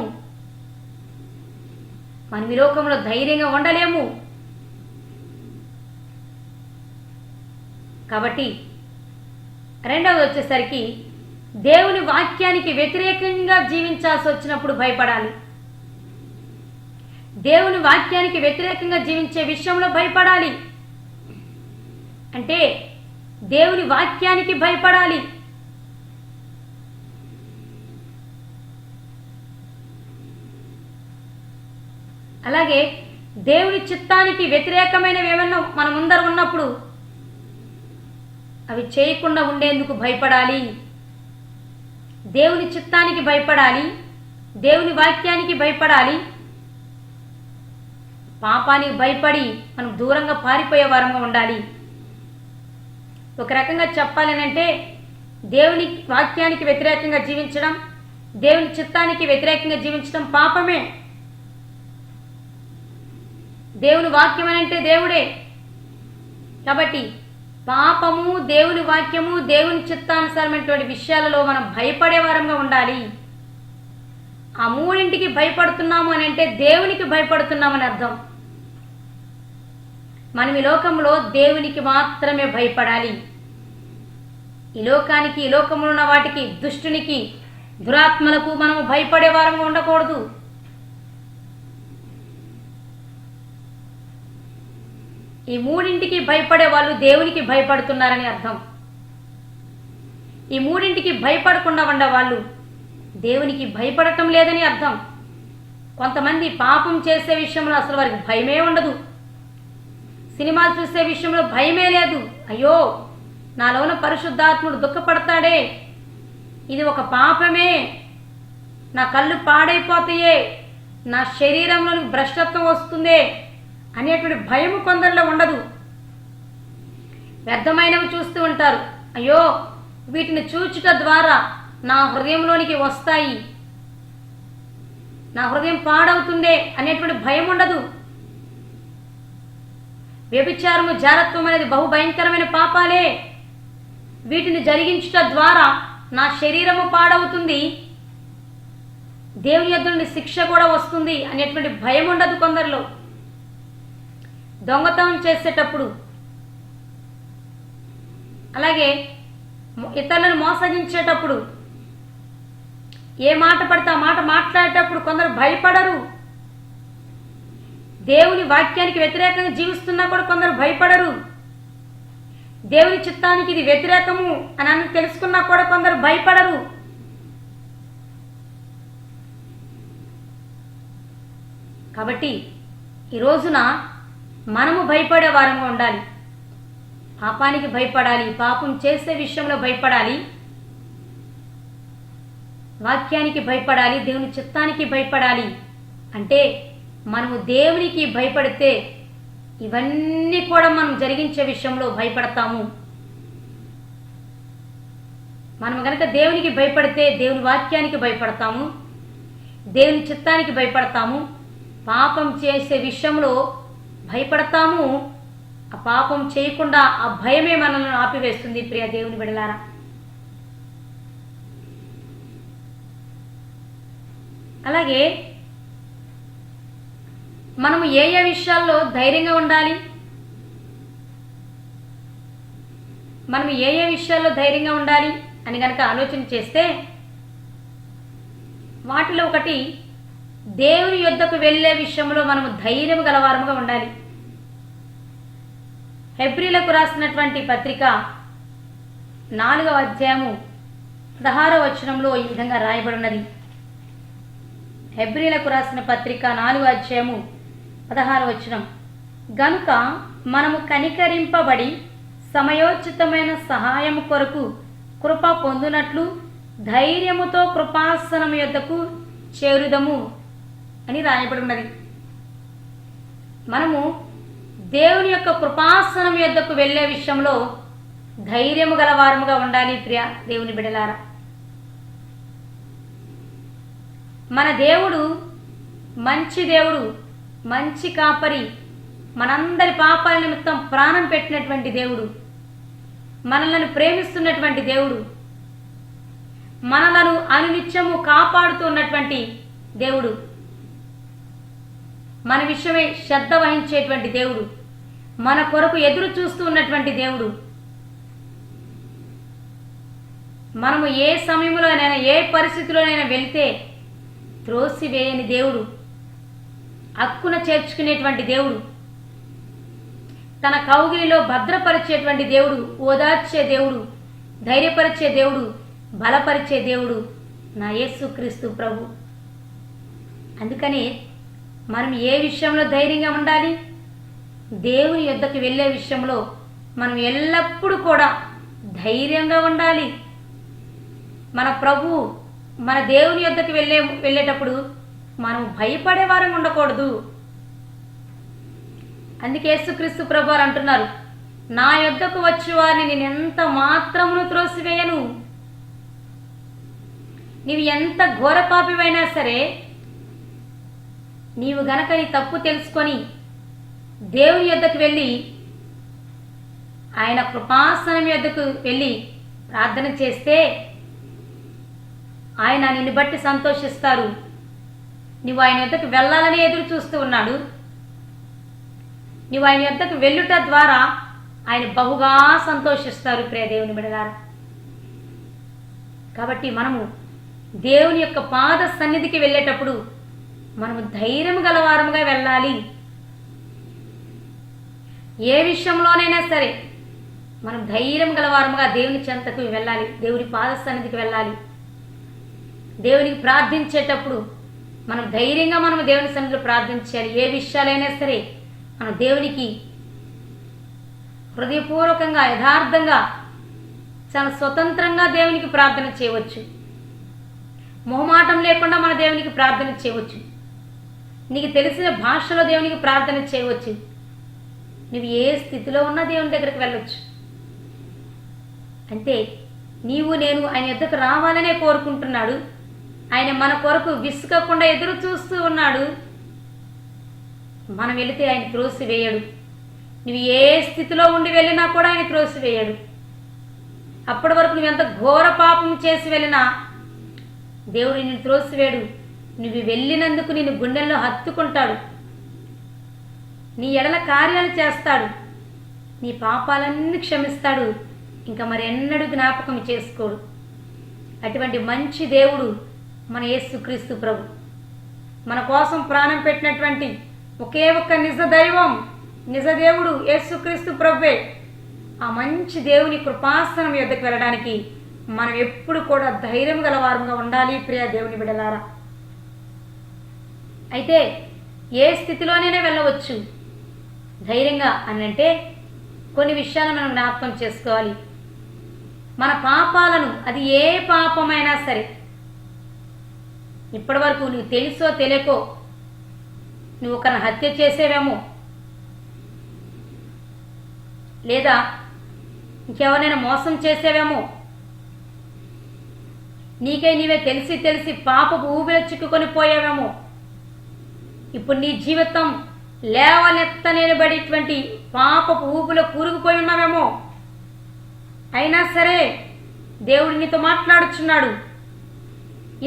మనం ఈ లోకంలో ధైర్యంగా ఉండలేము. కాబట్టి రెండవది వచ్చేసరికి దేవుని వాక్యానికి వ్యతిరేకంగా జీవించాల్సి వచ్చినప్పుడు భయపడాలి. దేవుని వాక్యానికి వ్యతిరేకంగా జీవించే విషయంలో భయపడాలి. అంటే దేవుని వాక్యానికి భయపడాలి. అలాగే దేవుని చిత్తానికి వ్యతిరేకమైనవి ఏమన్నా మన ముందర ఉన్నప్పుడు అవి చేయకుండా ఉండేందుకు భయపడాలి. దేవుని చిత్తానికి భయపడాలి, దేవుని వాక్యానికి భయపడాలి. పాపానికి భయపడి మనం దూరంగా పారిపోయే వారంగా ఉండాలి. ఒక రకంగా చెప్పాలనంటే దేవుని వాక్యానికి వ్యతిరేకంగా జీవించడం, దేవుని చిత్తానికి వ్యతిరేకంగా జీవించడం పాపమే. దేవుని వాక్యం అంటే దేవుడే. కాబట్టి పాపము, దేవుని వాక్యము, దేవుని చిత్తానుసారమైనటువంటి విషయాలలో మనం భయపడే వారంగా ఉండాలి. ఆ మూడింటికి భయపడుతున్నాము అని అంటే దేవునికి భయపడుతున్నామని అర్థం. మనం ఈ లోకంలో దేవునికి మాత్రమే భయపడాలి. ఈ లోకానికి, ఈ లోకంలో ఉన్న వాటికి, దుష్టునికి, దురాత్మలకు మనము భయపడే వారంగా ఉండకూడదు. ఈ మూడింటికి భయపడే వాళ్ళు దేవునికి భయపడుతున్నారని అర్థం. ఈ మూడింటికి భయపడకుండా ఉండే వాళ్ళు దేవునికి భయపడటం లేదని అర్థం. కొంతమంది పాపం చేసే విషయంలో అసలు వారికి భయమే ఉండదు. సినిమాలు చూసే విషయంలో భయమే లేదు. అయ్యో, నాలో ఉన్న పరిశుద్ధాత్ముడు దుఃఖపడతాడే, ఇది ఒక పాపమే, నా కళ్ళు పాడైపోతాయే, నా శరీరంలోని భ్రష్టత్వం వస్తుందే అనేటువంటి భయము కొందరిలో ఉండదు. వ్యర్థమైనవి చూస్తూ ఉంటారు. అయ్యో, వీటిని చూచుట ద్వారా నా హృదయంలోనికి వస్తాయి, నా హృదయం పాడవుతుందే అనేటువంటి భయం ఉండదు. వ్యభిచారము, జారత్వం అనేది బహు భయంకరమైన పాపాలే. వీటిని జరిగించుట ద్వారా నా శరీరము పాడవుతుంది, దేవుని యొద్ద నుండి శిక్ష కూడా వస్తుంది అనేటువంటి భయం ఉండదు కొందరిలో. దొంగతనం చేసేటప్పుడు, అలాగే ఇతరులను మోసగించేటప్పుడు, ఏ మాట పడితే ఆ మాట మాట్లాడేటప్పుడు కొందరు భయపడరు. దేవుని వాక్యానికి వ్యతిరేకంగా జీవిస్తున్నా కూడా కొందరు భయపడరు. దేవుని చిత్తానికి ఇది వ్యతిరేకము అని తెలుసుకున్నా కూడా కొందరు భయపడరు. కాబట్టి ఈ రోజున మనము భయపడే వారంగా ఉండాలి. పాపానికి భయపడాలి, పాపం చేసే విషయంలో భయపడాలి, వాక్యానికి భయపడాలి, దేవుని చిత్తానికి భయపడాలి. అంటే మనము దేవునికి భయపడితే ఇవన్నీ కూడా మనం జరిగించే విషయంలో భయపడతాము. మనం కనుక దేవునికి భయపడితే దేవుని వాక్యానికి భయపడతాము, దేవుని చిత్తానికి భయపడతాము, పాపం చేసే విషయంలో భయపడతాము. ఆ పాపం చేయకుండా ఆ భయమే మనల్ని ఆపివేస్తుంది. ప్రియ దేవుని బిడ్డలారా, అలాగే మనము ఏ ఏ విషయాల్లో ధైర్యంగా ఉండాలి, మనం ఏ ఏ విషయాల్లో ధైర్యంగా ఉండాలి అని కనుక ఆలోచన చేస్తే, వాటిలో ఒకటి దేవుని యొద్దకు వెళ్ళే విషయంలో మనము ధైర్యం గలవారముగా ఉండాలి. హెబ్రీలకు రాసినటువంటి పత్రిక 4వ అధ్యాయము 16వ వచనంలో ఈ విధంగా రాయబడినది. హెబ్రీలకు రాసిన పత్రిక 4వ అధ్యాయము 16వ వచనం, గనుక మనము కనికరింపబడి సమయోచితమైన సహాయము కొరకు కృప పొందునట్లు ధైర్యముతో కృపాసనము యొద్దకు చేరుదము అని రాయబడి ఉన్నది. మనము దేవుని యొక్క కృపాసనం యొద్దకు వెళ్ళే విషయంలో ధైర్యము గలవారముగా ఉండాలి. ప్రియ దేవుని బిడలారా, మన దేవుడు మంచి దేవుడు, మంచి కాపరి, మనందరి పాపాల నిమిత్తం ప్రాణం పెట్టినటువంటి దేవుడు, మనలను ప్రేమిస్తున్నటువంటి దేవుడు, మనలను అనునిత్యము కాపాడుతున్నటువంటి దేవుడు, మన విషయమై శ్రద్ధ వహించేటువంటి దేవుడు, మన కొరకు ఎదురు చూస్తూ ఉన్నటువంటి దేవుడు. మనము ఏ సమయంలోనైనా, ఏ పరిస్థితిలోనైనా వెళ్తే త్రోసివేయని దేవుడు, హక్కున చేర్చుకునేటువంటి దేవుడు, తన కౌగిలిలో భద్రపరిచేటువంటి దేవుడు, ఓదార్చే దేవుడు, ధైర్యపరిచే దేవుడు, బలపరిచే దేవుడు నా యేసుక్రీస్తు ప్రభు. అందుకని మనం ఏ విషయంలో ధైర్యంగా ఉండాలి? దేవుని యొద్దకు వెళ్ళే విషయంలో మనం ఎల్లప్పుడూ కూడా ధైర్యంగా ఉండాలి. మన ప్రభు, మన దేవుని యొద్దకు వెళ్ళేటప్పుడు మనం భయపడే వారం ఉండకూడదు. అందుకే యేసుక్రీస్తు ప్రభు వారు అంటున్నారు, నా యొద్దకు వచ్చి వారిని నేను ఎంత మాత్రమును త్రోసివేయను. నీవు ఎంత ఘోర పాపివైనా సరే, నీవు గనక నీ తప్పు తెలుసుకొని దేవుని యొద్దకు వెళ్ళి, ఆయన కృపాసనం యొద్దకు వెళ్ళి ప్రార్థన చేస్తే ఆయన నిన్ను బట్టి సంతోషిస్తారు, నువ్వు ఆయన యొద్దకు వెళ్ళాలని ఎదురు చూస్తూ ఉన్నాడు. నువ్వు ఆయన యొద్దకు వెళ్ళుట ద్వారా ఆయన బహుగా సంతోషిస్తారు ప్రియ దేవుని బిడ్డలారా. కాబట్టి మనము దేవుని యొక్క పాద సన్నిధికి వెళ్ళేటప్పుడు మనము ధైర్యం గలవారముగా వెళ్ళాలి. ఏ విషయంలోనైనా సరే మనం ధైర్యం గలవారముగా దేవుని చెంతకు వెళ్ళాలి, దేవుని పాద సన్నిధికి వెళ్ళాలి. దేవునికి ప్రార్థించేటప్పుడు మనం ధైర్యంగా మనం దేవుని సన్నిధిలో ప్రార్థించాలి. ఏ విషయాలైనా సరే మనం దేవునికి హృదయపూర్వకంగా యథార్థంగా చాలా స్వతంత్రంగా దేవునికి ప్రార్థన చేయవచ్చు. మొహమాటం లేకుండా మన దేవునికి ప్రార్థన చేయవచ్చు. నీకు తెలిసిన భాషలో దేవునికి ప్రార్థన చేయవచ్చు. నువ్వు ఏ స్థితిలో ఉన్నా దేవుని దగ్గరికి వెళ్ళొచ్చు. అంటే నీవు నేను ఆయన యొద్దకు రావాలనే కోరుకుంటున్నాడు. ఆయన మన కొరకు విసుకకుండా ఎదురు చూస్తూ ఉన్నాడు. మనం వెళితే ఆయన త్రోసివేయడు. నువ్వు ఏ స్థితిలో ఉండి వెళ్ళినా కూడా ఆయన త్రోసివేయడు. అప్పటి వరకు నువ్వు ఎంత ఘోర పాపం చేసి వెళ్ళినా దేవుడు నిన్ను త్రోసివేయడు. నువ్వు వెళ్ళినందుకు నిన్ను గుండెల్లో హత్తుకుంటాడు. నీ ఎడల కార్యాలు చేస్తాడు. నీ పాపాలన్నీ క్షమిస్తాడు. ఇంకా మరి ఎన్నడూ జ్ఞాపకం చేసుకోడు. అటువంటి మంచి దేవుడు మన యేసుక్రీస్తు ప్రభు. మన కోసం ప్రాణం పెట్టినటువంటి ఒకే ఒక్క నిజ దైవం, నిజ దేవుడు యేసుక్రీస్తు ప్రభువే. ఆ మంచి దేవుని కృపాసనం యొద్దకు వెళ్ళడానికి మనం ఎప్పుడు కూడా ధైర్యం గలవారంగా ఉండాలి ప్రియ దేవుని బిడ్డలారా. అయితే ఏ స్థితిలోనైనా వెళ్ళవచ్చు ధైర్యంగా అనంటే కొన్ని విషయాలను మనం జ్ఞాపకం చేసుకోవాలి. మన పాపాలను, అది ఏ పాపమైనా సరే, ఇప్పటి వరకు నువ్వు తెలుసో తెలియకో నువ్వు ఒకరిని హత్య చేసేవేమో, లేదా ఇంకెవరైనా మోసం చేసేవేమో, నీకై నీవే తెలిసి తెలిసి పాపపు ఊబిలో చిక్కుకొని పోయావేమో. ఇప్పుడు నీ జీవితం లేవనెత్తనేబడేటువంటి పాపపు ఊబిలో కూరుకుపోయి ఉన్నావేమో. అయినా సరే దేవుడు నీతో మాట్లాడుచున్నాడు.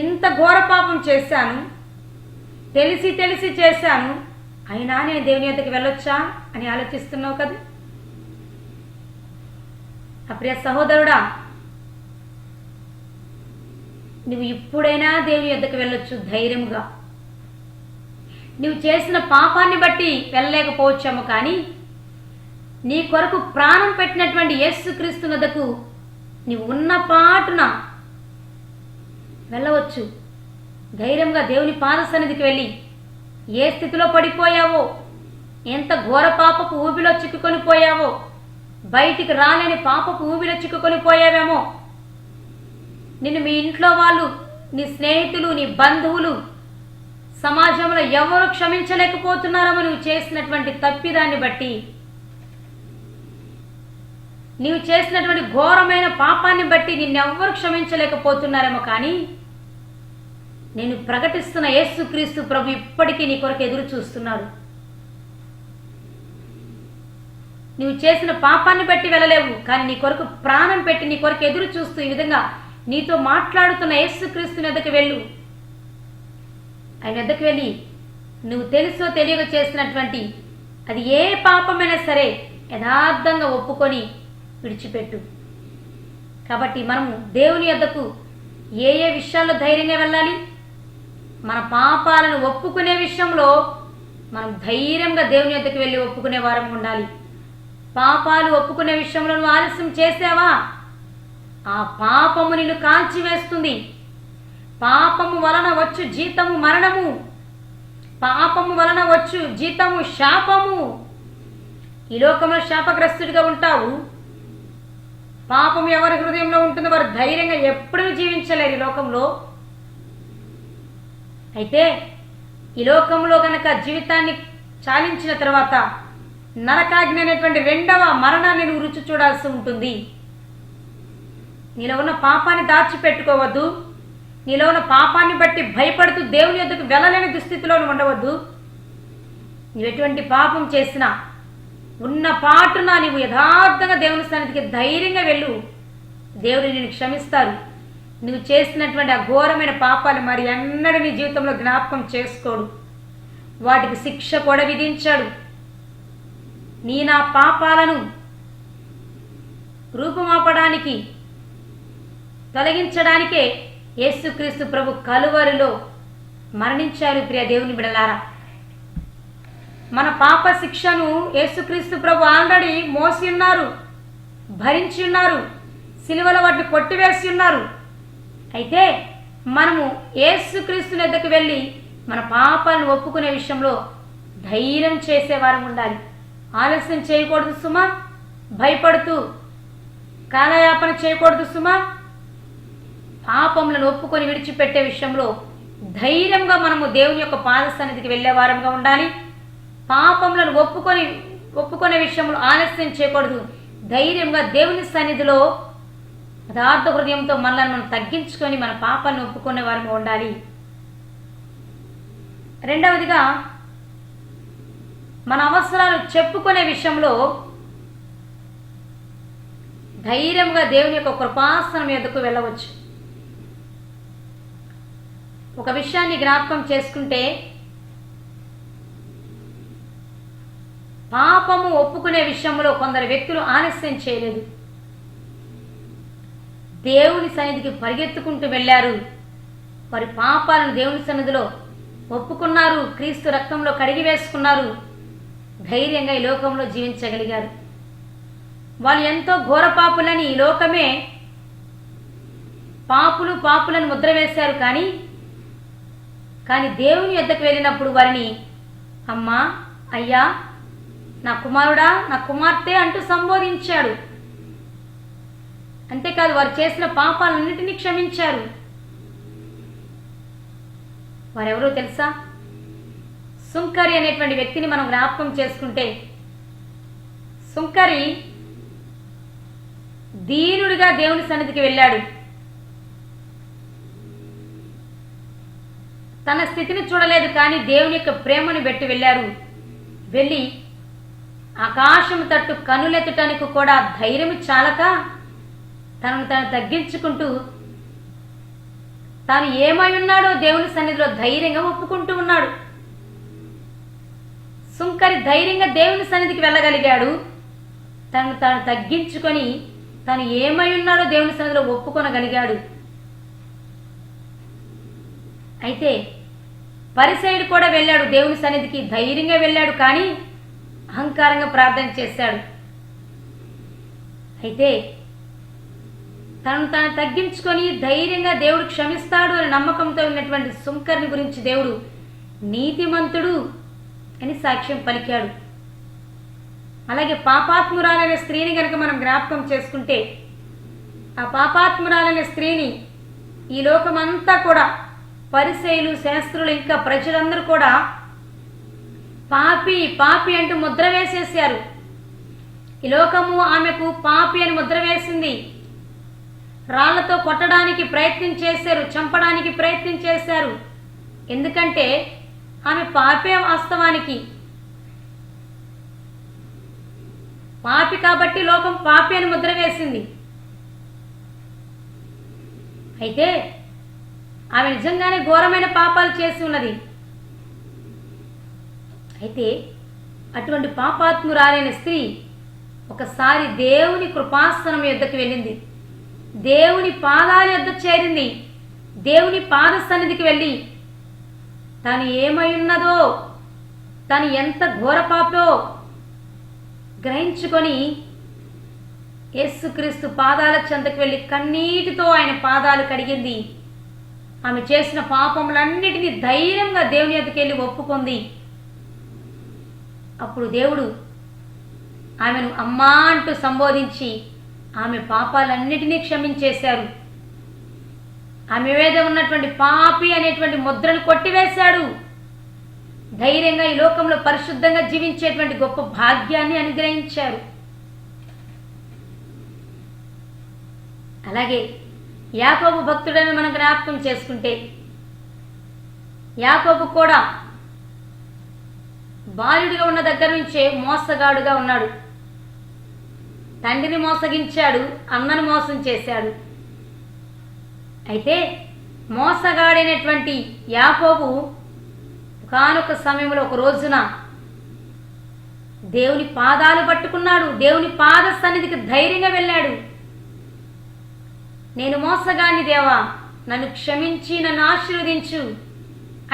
ఇంత ఘోర పాపం చేశాను, తెలిసి తెలిసి చేశాను, అయినా నేను దేవుని యొద్దకు వెళ్ళొచ్చా అని ఆలోచిస్తున్నావు కదా. ప్రియ సహోదరుడా, నువ్వు ఇప్పుడైనా దేవుని యొద్దకు వెళ్ళొచ్చు ధైర్యంగా. నువ్వు చేసిన పాపాన్ని బట్టి వెళ్ళలేకపోవచ్చాము, కానీ నీ కొరకు ప్రాణం పెట్టినటువంటి యేసుక్రీస్తు వద్దకు నీవు ఉన్న పాటున వెళ్ళవచ్చు. ధైర్యంగా దేవుని పాద సన్నిధికి వెళ్ళి ఏ స్థితిలో పడిపోయావో, ఎంత ఘోర పాపపు ఊబిలో చిక్కుకొని పోయావో, బయటికి రాలేని పాపపు ఊబిలో చిక్కుకొని పోయావేమో, నిన్ను మీ ఇంట్లో వాళ్ళు, నీ స్నేహితులు, నీ బంధువులు, సమాజంలో ఎవరు క్షమించలేకపోతున్నారో నువ్వు చేసినటువంటి తప్పిదాన్ని బట్టి, నీవు చేసినటువంటి ఘోరమైన పాపాన్ని బట్టి నిన్నెవ్వరు క్షమించలేకపోతున్నారేమో, కానీ నేను ప్రకటిస్తున్న యేసుక్రీస్తు ప్రభు ఇప్పటికీ నీ కొరకు ఎదురు చూస్తున్నాడు. నువ్వు చేసిన పాపాన్ని బట్టి వెళ్ళలేవు, కానీ నీ కొరకు ప్రాణం పెట్టి నీ కొరకు ఎదురు చూస్తూ ఈ విధంగా నీతో మాట్లాడుతున్న యేసుక్రీస్తు వద్దకు వెళ్ళు. ఆయన వద్దకు వెళ్ళి నువ్వు తెలుసో తెలియక చేసినటువంటి అది ఏ పాపమైనా సరే యథార్థంగా ఒప్పుకొని విడిచిపెట్టు. కాబట్టి మనము దేవుని వద్దకు ఏ ఏ విషయాల్లో ధైర్యంగా వెళ్ళాలి? మన పాపాలను ఒప్పుకునే విషయంలో మనం ధైర్యంగా దేవుని వద్దకు వెళ్ళి ఒప్పుకునే వారం ఉండాలి. పాపాలు ఒప్పుకునే విషయంలో నువ్వు ఆలస్యం చేసావా, ఆ పాపము నిన్ను కాల్చివేస్తుంది. పాపము వలన వచ్చు జీతము మరణము, పాపము వలన వచ్చు జీతము శాపము. ఈ లోకంలో శాపగ్రస్తుడిగా ఉంటావు. పాపం ఎవరి హృదయంలో ఉంటుందో వారు ధైర్యంగా ఎప్పుడూ జీవించలేరు ఈ లోకంలో. అయితే ఈ లోకంలో గనక జీవితాన్ని చాలించిన తర్వాత నరకాగ్ని అనేటువంటి రెండవ మరణాన్ని నువ్వు రుచి చూడాల్సి ఉంటుంది. నీలో ఉన్న పాపాన్ని దాచిపెట్టుకోవద్దు. నీలో ఉన్న పాపాన్ని బట్టి భయపడుతూ దేవుని యొద్దకు వెళ్ళలేని దుస్థితిలో ఉండవద్దు. నువ్వు ఎటువంటి పాపం చేసినా ఉన్న పాటున నీవు యథార్థంగా దేవుని సన్నిధికి ధైర్యంగా వెళ్ళు. దేవుడు నిన్ను క్షమిస్తారు. నువ్వు చేసినటువంటి ఆ ఘోరమైన పాపాలు మరి ఎన్నడూ నీ జీవితంలో జ్ఞాపకం చేసుకోడు. వాటికి శిక్ష కూడా విధించాడు. నా పాపాలను రూపుమాపడానికి, తొలగించడానికే యేసుక్రీస్తు ప్రభు కలువరిలో మరణించారు. ప్రియ దేవుని బిడ్డలారా, మన పాప శిక్షను యేసుక్రీస్తు ప్రభు ఆల్రెడీ మోసి ఉన్నారు, భరించి ఉన్నారు, సిలువలో వాటిని కొట్టివేసి ఉన్నారు. అయితే మనము యేసుక్రీస్తు వద్దకు వెళ్ళి మన పాపాలను ఒప్పుకునే విషయంలో ధైర్యం చేసేవారం ఉండాలి. ఆలస్యం చేయకూడదు సుమా, భయపడుతూ కాలయాపన చేయకూడదు సుమా. పాపములను ఒప్పుకొని విడిచిపెట్టే విషయంలో ధైర్యంగా మనము దేవుని యొక్క పాద సన్నిధికి వెళ్ళేవారంగా ఉండాలి. పాపములను ఒప్పుకునే విషయంలో ఆలస్యం చేయకూడదు. ధైర్యంగా దేవుని సన్నిధిలో యథార్థ హృదయంతో మనల్ని మనం తగ్గించుకొని మన పాపాలను ఒప్పుకునే వారంగా ఉండాలి. రెండవదిగా, మన అవసరాలు చెప్పుకునే విషయంలో ధైర్యంగా దేవుని యొక్క కృపాసనం ఎదుకు వెళ్ళవచ్చు. ఒక విషయాన్ని జ్ఞాపకం చేసుకుంటే, పాపము ఒప్పుకునే విషయంలో కొందరు వ్యక్తులు ఆలస్యం చేయలేదు. దేవుని సన్నిధికి పరిగెత్తుకుంటూ వెళ్ళారు. వారి పాపాలను దేవుని సన్నిధిలో ఒప్పుకున్నారు, క్రీస్తు రక్తంలో కడిగి వేసుకున్నారు, ధైర్యంగా ఈ లోకంలో జీవించగలిగారు. వాళ్ళు ఎంతో ఘోర పాపులని ఈ లోకమే పాపులను ముద్ర వేశారు. కానీ దేవుని యొద్దకు వెళ్ళినప్పుడు వారిని అమ్మా, అయ్యా, నా కుమారుడా, నా కుమార్తె అంటూ సంబోధించాడు. అంతేకాదు, వారు చేసిన పాపాలన్నింటినీ క్షమించారు. వారెవరో తెలుసా? సుంకరి అనేటువంటి వ్యక్తిని మనం జ్ఞాపకం చేసుకుంటే, సుంకరి దీనుడిగా దేవుని సన్నిధికి వెళ్ళాడు. తన స్థితిని చూడలేదు, కానీ దేవుని యొక్క ప్రేమను బట్టి వెళ్ళారు. వెళ్ళి ఆకాశం తట్టు కనులెత్తటానికి కూడా ధైర్యం చాలక తనను తగ్గించుకుంటూ తాను ఏమై ఉన్నాడో దేవుని సన్నిధిలో ధైర్యంగా ఒప్పుకుంటూ ఉన్నాడు. సుంకరి ధైర్యంగా దేవుని సన్నిధికి వెళ్ళగలిగాడు. తాను తగ్గించుకొని తాను ఏమై ఉన్నాడో దేవుని సన్నిధిలో ఒప్పుకొనగలిగాడు. అయితే పరిసయ్యుడు కూడా వెళ్ళాడు దేవుని సన్నిధికి, ధైర్యంగా వెళ్ళాడు, కానీ అహంకారంగా ప్రార్థన చేశాడు. అయితే తను తగ్గించుకొని ధైర్యంగా దేవుడు క్షమిస్తాడు అని నమ్మకంతో ఉన్నటువంటి సుంకర్ని గురించి దేవుడు నీతిమంతుడు అని సాక్ష్యం పలికాడు. అలాగే పాపాత్మురాలైన స్త్రీని కనుక మనం జ్ఞాపకం చేసుకుంటే, ఆ పాపాత్మురాలైన స్త్రీని ఈ లోకమంతా కూడా పరిసయ్యులు, శాస్త్రులు, ఇంకా ప్రజలందరూ కూడా పాపి పాపి అంటూ ముద్ర వేసేశారు. ఈ లోకము ఆమెకు పాపి అని ముద్ర వేసింది. రాళ్లతో కొట్టడానికి ప్రయత్నం చేశారు, చంపడానికి ప్రయత్నం చేశారు. ఎందుకంటే ఆమె పాపే వాస్తవానికి. పాపి కాబట్టి లోకం పాపి అని ముద్ర వేసింది. అయితే ఆమె నిజంగానే ఘోరమైన పాపాలు చేసి ఉన్నది. అయితే అటువంటి పాపాత్మురాలైన స్త్రీ ఒకసారి దేవుని కృపాసనం యొద్దకు వెళ్ళింది. దేవుని పాదాల యొద్ద చేరింది. దేవుని పాద సన్నిధికి వెళ్ళి తాను ఏమై ఉన్నదో, తాను ఎంత ఘోర పాపో గ్రహించుకొని యేసుక్రీస్తు పాదాల చెంతకు వెళ్ళి కన్నీటితో ఆయన పాదాలు కడిగింది. ఆమె చేసిన పాపములన్నిటినీ ధైర్యంగా దేవుని యొద్దకు వెళ్ళి ఒప్పుకుంది. అప్పుడు దేవుడు ఆమెను అమ్మా అంటూ సంబోధించి ఆమె పాపాలన్నిటినీ క్షమించేశారు. ఆమె మీద ఉన్నటువంటి పాపి అనేటువంటి ముద్రను కొట్టివేశాడు. ధైర్యంగా ఈ లోకంలో పరిశుద్ధంగా జీవించేటువంటి గొప్ప భాగ్యాన్ని అనుగ్రహించారు. అలాగే యాకోబు భక్తుడని మనం జ్ఞాపకం చేసుకుంటే, యాకోబు కూడా బాలుడిగా ఉన్న దగ్గర నుంచే మోసగాడుగా ఉన్నాడు. తండ్రిని మోసగించాడు, అన్నను మోసం చేశాడు. అయితే మోసగాడైనటువంటి యాకోబు ఒకానొక సమయంలో ఒక రోజున దేవుని పాదాలు పట్టుకున్నాడు. దేవుని పాద సన్నిధికి ధైర్యంగా వెళ్ళాడు. నేను మోసగాన్ని దేవా, నన్ను క్షమించి నన్ను ఆశీర్వదించు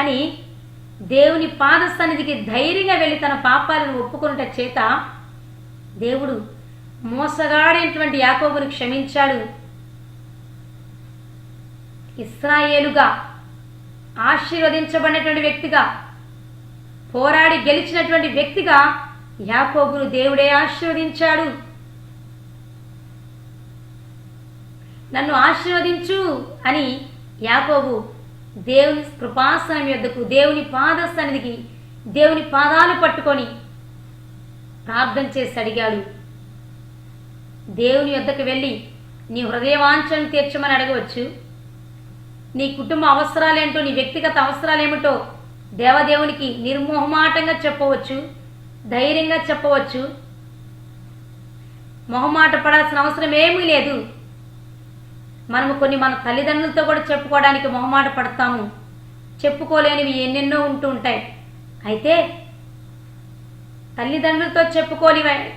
అని దేవుని పాద సన్నిధికి ధైర్యంగా వెళ్ళి తన పాపాలను ఒప్పుకొనుట చేత దేవుడు మోసగాడైనటువంటి యాకోబును క్షమించాడు. ఇశ్రాయేలుగా ఆశీర్వదించబడినటువంటి వ్యక్తిగా, పోరాడి గెలిచినటువంటి వ్యక్తిగా యాకోబును దేవుడే ఆశీర్వదించాడు. నన్ను ఆశీర్వదించు అని యాకోబు దేవుని కృపాసనం యొద్దకు, దేవుని పాద సన్నిధికి, దేవుని పాదాలు పట్టుకొని ప్రార్థన చేసి అడిగాడు. దేవుని యొద్దకు వెళ్ళి నీ హృదయవాంఛను తీర్చమని అడగవచ్చు. నీ కుటుంబ అవసరాలేంటో, నీ వ్యక్తిగత అవసరాలేమిటో దేవదేవునికి నిర్మోహమాటంగా చెప్పవచ్చు, ధైర్యంగా చెప్పవచ్చు. మొహమాట పడాల్సిన అవసరం ఏమీ లేదు. మనము కొన్ని మన తల్లిదండ్రులతో కూడా చెప్పుకోవడానికి మొహమాట పడతాము. చెప్పుకోలేనివి ఎన్నెన్నో ఉంటూ ఉంటాయి. అయితే తల్లిదండ్రులతో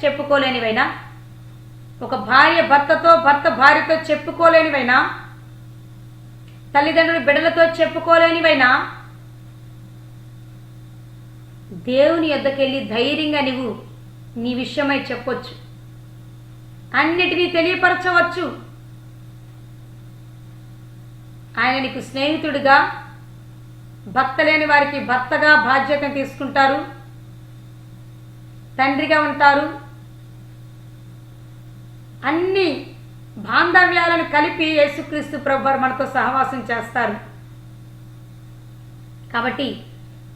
చెప్పుకోలేనివైనా, ఒక భార్య భర్తతో, భర్త భార్యతో చెప్పుకోలేనివైనా, తల్లిదండ్రులు బిడ్డలతో చెప్పుకోలేనివైనా దేవుని యొద్దకెళ్ళి ధైర్యంగా నువ్వు నీ విషయమై చెప్పొచ్చు. అన్నిటినీ తెలియపరచవచ్చు. ఆయన నీకు స్నేహితుడిగా, భర్త లేని వారికి భర్తగా బాధ్యతను తీసుకుంటారు, తండ్రిగా ఉంటారు. అన్ని బాంధవ్యాలను కలిపి యేసుక్రీస్తు ప్రభువారు మనతో సహవాసం చేస్తారు. కాబట్టి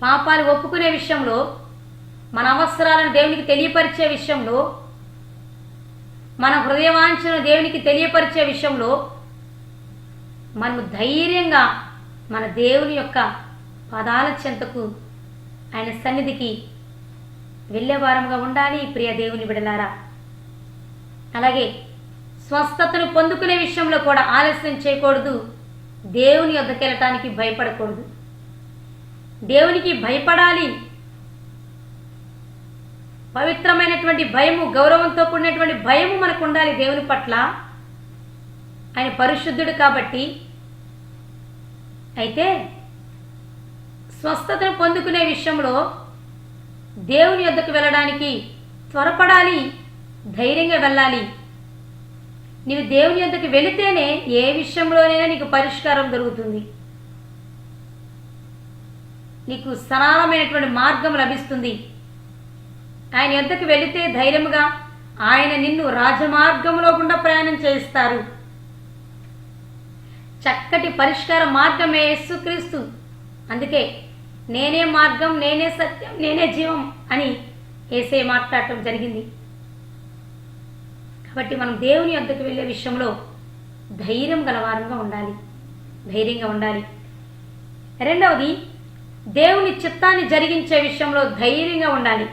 పాపాలు ఒప్పుకునే విషయంలో, మన అవసరాలను దేవునికి తెలియపరిచే విషయంలో, మన హృదయవాంఛను దేవునికి తెలియపరిచే విషయంలో మనము ధైర్యంగా మన దేవుని యొక్క పదాల చెంతకు, ఆయన సన్నిధికి వెళ్ళేవారంగా ఉండాలి. ప్రియ దేవుని బిడలారా, అలాగే స్వస్థతను పొందుకునే విషయంలో కూడా ఆలస్యం చేయకూడదు. దేవుని యొద్దకు వెళ్ళటానికి భయపడకూడదు. దేవునికి భయపడాలి. పవిత్రమైనటువంటి భయము, గౌరవంతో కూడినటువంటి భయము మనకు ఉండాలి దేవుని పట్ల. ఆయన పరిశుద్ధుడు కాబట్టి. అయితే స్వస్థతను పొందుకునే విషయంలో దేవుని యొద్దకు వెళ్ళడానికి త్వరపడాలి, ధైర్యంగా వెళ్ళాలి. నీవు దేవుని యొద్దకు వెళితేనే ఏ విషయంలోనైనా నీకు పరిష్కారం దొరుకుతుంది. నీకు సరళమైనటువంటి మార్గం లభిస్తుంది. ఆయన యొద్దకు వెళితే ధైర్యముగా ఆయన నిన్ను రాజమార్గంలో గుండా ప్రయాణం చేయిస్తారు. చక్కటి పరిష్కార మార్గమే యేసుక్రీస్తు. అందుకే నేనే మార్గం, నేనే సత్యం, నేనే జీవం అని యేసే మాట్లాడటం జరిగింది. కాబట్టి మనం దేవుని యొద్దకు వెళ్ళే విషయంలో ధైర్యం గలవారంగా ఉండాలి, ధైర్యంగా ఉండాలి. రెండవది, దేవుని చిత్తాన్ని జరిగించే విషయంలో ధైర్యంగా ఉండాలి.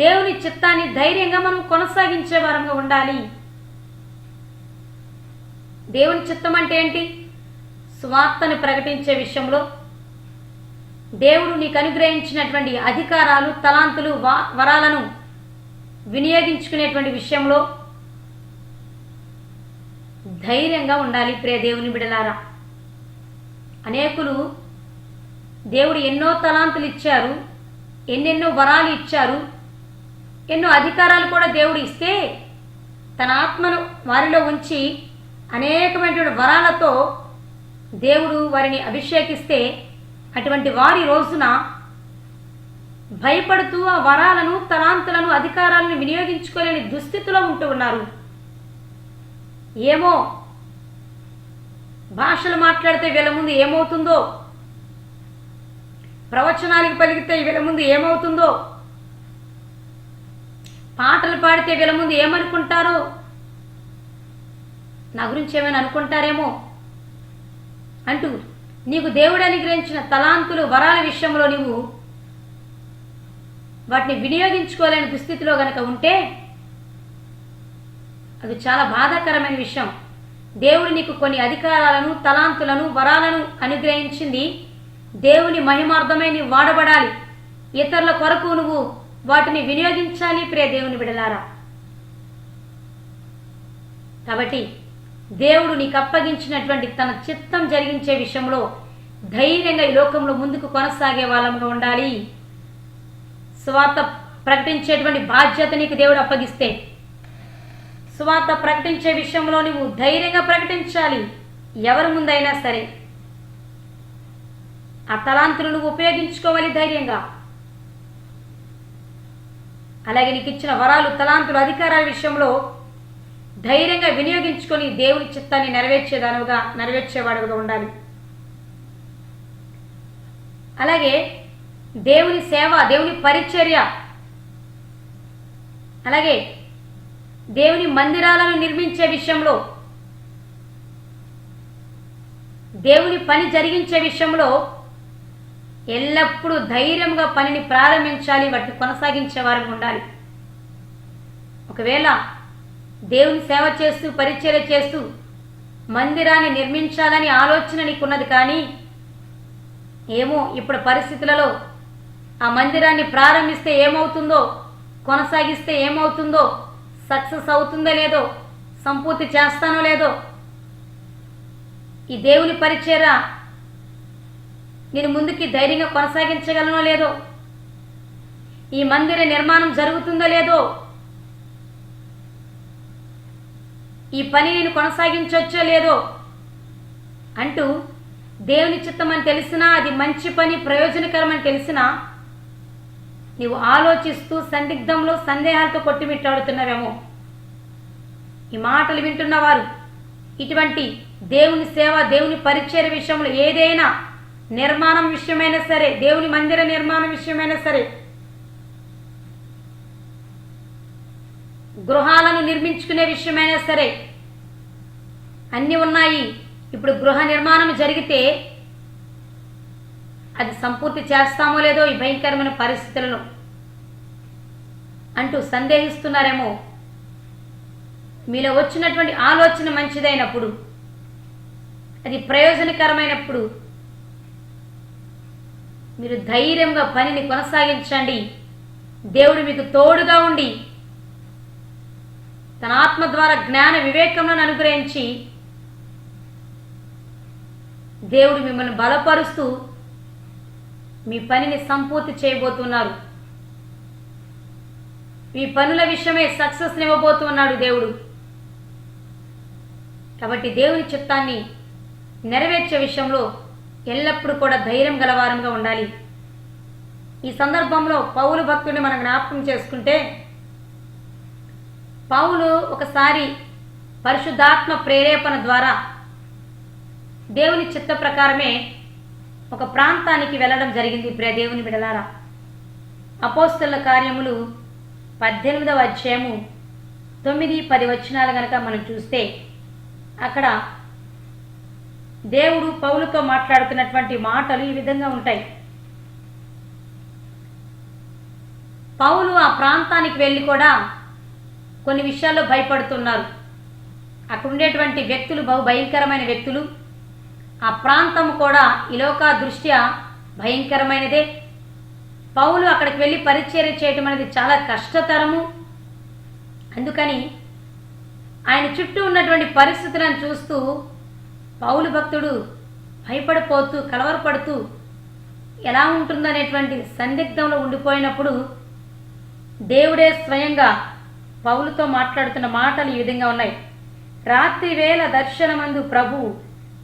దేవుని చిత్తాన్ని ధైర్యంగా మనం కొనసాగించే వారంగా ఉండాలి. దేవుని చిత్తం అంటే ఏంటి? సువార్తను ప్రకటించే విషయంలో, దేవుడు నీకు అనుగ్రహించినటువంటి అధికారాలు, తలాంతులు, వరాలను వినియోగించుకునేటువంటి విషయంలో ధైర్యంగా ఉండాలి. ప్రియ దేవుని బిడలారా, అనేకులు దేవుడు ఎన్నో తలాంతులు ఇచ్చారు, ఎన్నెన్నో వరాలు ఇచ్చారు, ఎన్నో అధికారాలు కూడా దేవుడు ఇస్తే తన ఆత్మను వారిలో ఉంచి అనేకమైనటువంటి వరాలతో దేవుడు వారిని అభిషేకిస్తే అటువంటి వారి రోజున భయపడుతూ ఆ వరాలను, తలాంతులను, అధికారాలను వినియోగించుకోలేని దుస్థితిలో ఉంటూ ఉన్నారు. ఏమో భాషలు మాట్లాడితే వీళ్ళ ముందు ఏమవుతుందో, ప్రవచనాలకు పలికితే వీళ్ళ ముందు ఏమవుతుందో, పాటలు పాడితే వీళ్ళ ముందు ఏమనుకుంటారో, నా గురించి ఏమైనా అనుకుంటారేమో అంటూ నీకు దేవుడు అనుగ్రహించిన తలాంతులు, వరాల విషయంలో నువ్వు వాటిని వినియోగించుకోలేని దుస్థితిలో గనక ఉంటే అది చాలా బాధాకరమైన విషయం. దేవుడు నీకు కొన్ని అధికారాలను, తలాంతులను, వరాలను అనుగ్రహించింది దేవుని మహిమార్థమై నీవు వాడబడాలి. ఇతరుల కొరకు నువ్వు వాటిని వినియోగించాలి ప్రియ దేవుని బిడ్డలారా. కాబట్టి దేవుడు నీకు అప్పగించినటువంటి తన చిత్తం జరిగించే విషయంలో ధైర్యంగా ఈ లోకంలో ముందుకు కొనసాగే వాళ్ళంగా ఉండాలి. సువార్త ప్రకటించేటువంటి బాధ్యత నీకు దేవుడు అప్పగిస్తే సువార్త ప్రకటించే విషయంలో నువ్వు ధైర్యంగా ప్రకటించాలి. ఎవరి ముందైనా సరే ఆ తలాంతులు నువ్వు ఉపయోగించుకోవాలి ధైర్యంగా. అలాగే నీకు ఇచ్చిన వరాలు, తలాంతులు, అధికారాల విషయంలో ధైర్యంగా వినియోగించుకొని దేవుని చిత్తాన్ని నెరవేర్చేవాడుగా ఉండాలి. అలాగే దేవుని సేవ, దేవుని పరిచర్య, అలాగే దేవుని మందిరాలను నిర్మించే విషయంలో, దేవుని పని జరిగించే విషయంలో ఎల్లప్పుడూ ధైర్యంగా పనిని ప్రారంభించాలి, వాటిని కొనసాగించే వారు ఉండాలి. ఒకవేళ దేవుని సేవ చేస్తూ, పరిచర్య చేస్తూ మందిరాన్ని నిర్మించాలని ఆలోచన నీకున్నది, కానీ ఏమో ఇప్పుడు పరిస్థితులలో ఆ మందిరాన్ని ప్రారంభిస్తే ఏమవుతుందో, కొనసాగిస్తే ఏమవుతుందో, సక్సెస్ అవుతుందో లేదో, సంపూర్తి చేస్తానో లేదో, ఈ దేవుని పరిచర్య నేను ముందుకి ధైర్యంగా కొనసాగించగలనో లేదో, ఈ మందిర నిర్మాణం జరుగుతుందో లేదో, ఈ పని నేను కొనసాగించవచ్చో లేదో అంటూ దేవుని చిత్తం అని తెలిసినా, అది మంచి పని, ప్రయోజనకరమని తెలిసినా నీవు ఆలోచిస్తూ సందిగ్ధంలో సందేహాలతో కొట్టిమిట్టాడుతున్నావేమో. ఈ మాటలు వింటున్నవారు ఇటువంటి దేవుని సేవ, దేవుని పరిచర్య విషయంలో ఏదైనా నిర్మాణం విషయమైనా సరే, దేవుని మందిర నిర్మాణం విషయమైనా సరే, గృహాలను నిర్మించుకునే విషయమైనా సరే, అన్నీ ఉన్నాయి. ఇప్పుడు గృహ నిర్మాణం జరిగితే అది సంపూర్తి చేస్తామో లేదో ఈ భయంకరమైన పరిస్థితులను అంటూ సందేహిస్తున్నారేమో. మీలో వచ్చినటువంటి ఆలోచన మంచిదైనప్పుడు, అది ప్రయోజనకరమైనప్పుడు మీరు ధైర్యంగా పనిని కొనసాగించండి. దేవుడు మీకు తోడుగా ఉండి తన ఆత్మ ద్వారా జ్ఞాన వివేకములను అనుగ్రహించి దేవుడు మిమ్మల్ని బలపరుస్తూ మీ పనిని సంపూర్తి చేయబోతున్నారు. మీ పనుల విషయమే సక్సెస్ ఇవ్వబోతున్నాడు దేవుడు. కాబట్టి దేవుని చిత్తాన్ని నెరవేర్చే విషయంలో ఎల్లప్పుడూ కూడా ధైర్యం గలవారంగా ఉండాలి. ఈ సందర్భంలో పౌలు భక్తుడిని మనం జ్ఞాపకం చేసుకుంటే, పౌలు ఒకసారి పరిశుద్ధాత్మ ప్రేరేపణ ద్వారా దేవుని చిత్త ప్రకారమే ఒక ప్రాంతానికి వెళ్ళడం జరిగింది. ప్రియ దేవుని బిడ్డలారా, అపోస్తలుల కార్యములు 18వ అధ్యాయము 9-10 వచనాలు గనక మనం చూస్తే, అక్కడ దేవుడు పౌలుతో మాట్లాడుతున్నటువంటి మాటలు ఈ విధంగా ఉంటాయి. పౌలు ఆ ప్రాంతానికి వెళ్ళి కూడా కొన్ని విషయాల్లో భయపడుతున్నారు. అక్కడ ఉండేటువంటి వ్యక్తులు బహు భయంకరమైన వ్యక్తులు. ఆ ప్రాంతం కూడా ఈ లోక దృష్ట్యా భయంకరమైనదే. పౌలు అక్కడికి వెళ్ళి పరిచర్య చేయటం అనేది చాలా కష్టతరము. అందుకని ఆయన చుట్టూ ఉన్నటువంటి పరిస్థితులను చూస్తూ పౌలు భక్తుడు భయపడిపోతూ, కలవరపడుతూ ఎలా ఉంటుందనేటువంటి సందిగ్ధంలో ఉండిపోయినప్పుడు దేవుడే స్వయంగా పౌలుతో మాట్లాడుతున్న మాటలు ఈ విధంగా ఉన్నాయి. రాత్రి వేళ దర్శనమందు ప్రభు,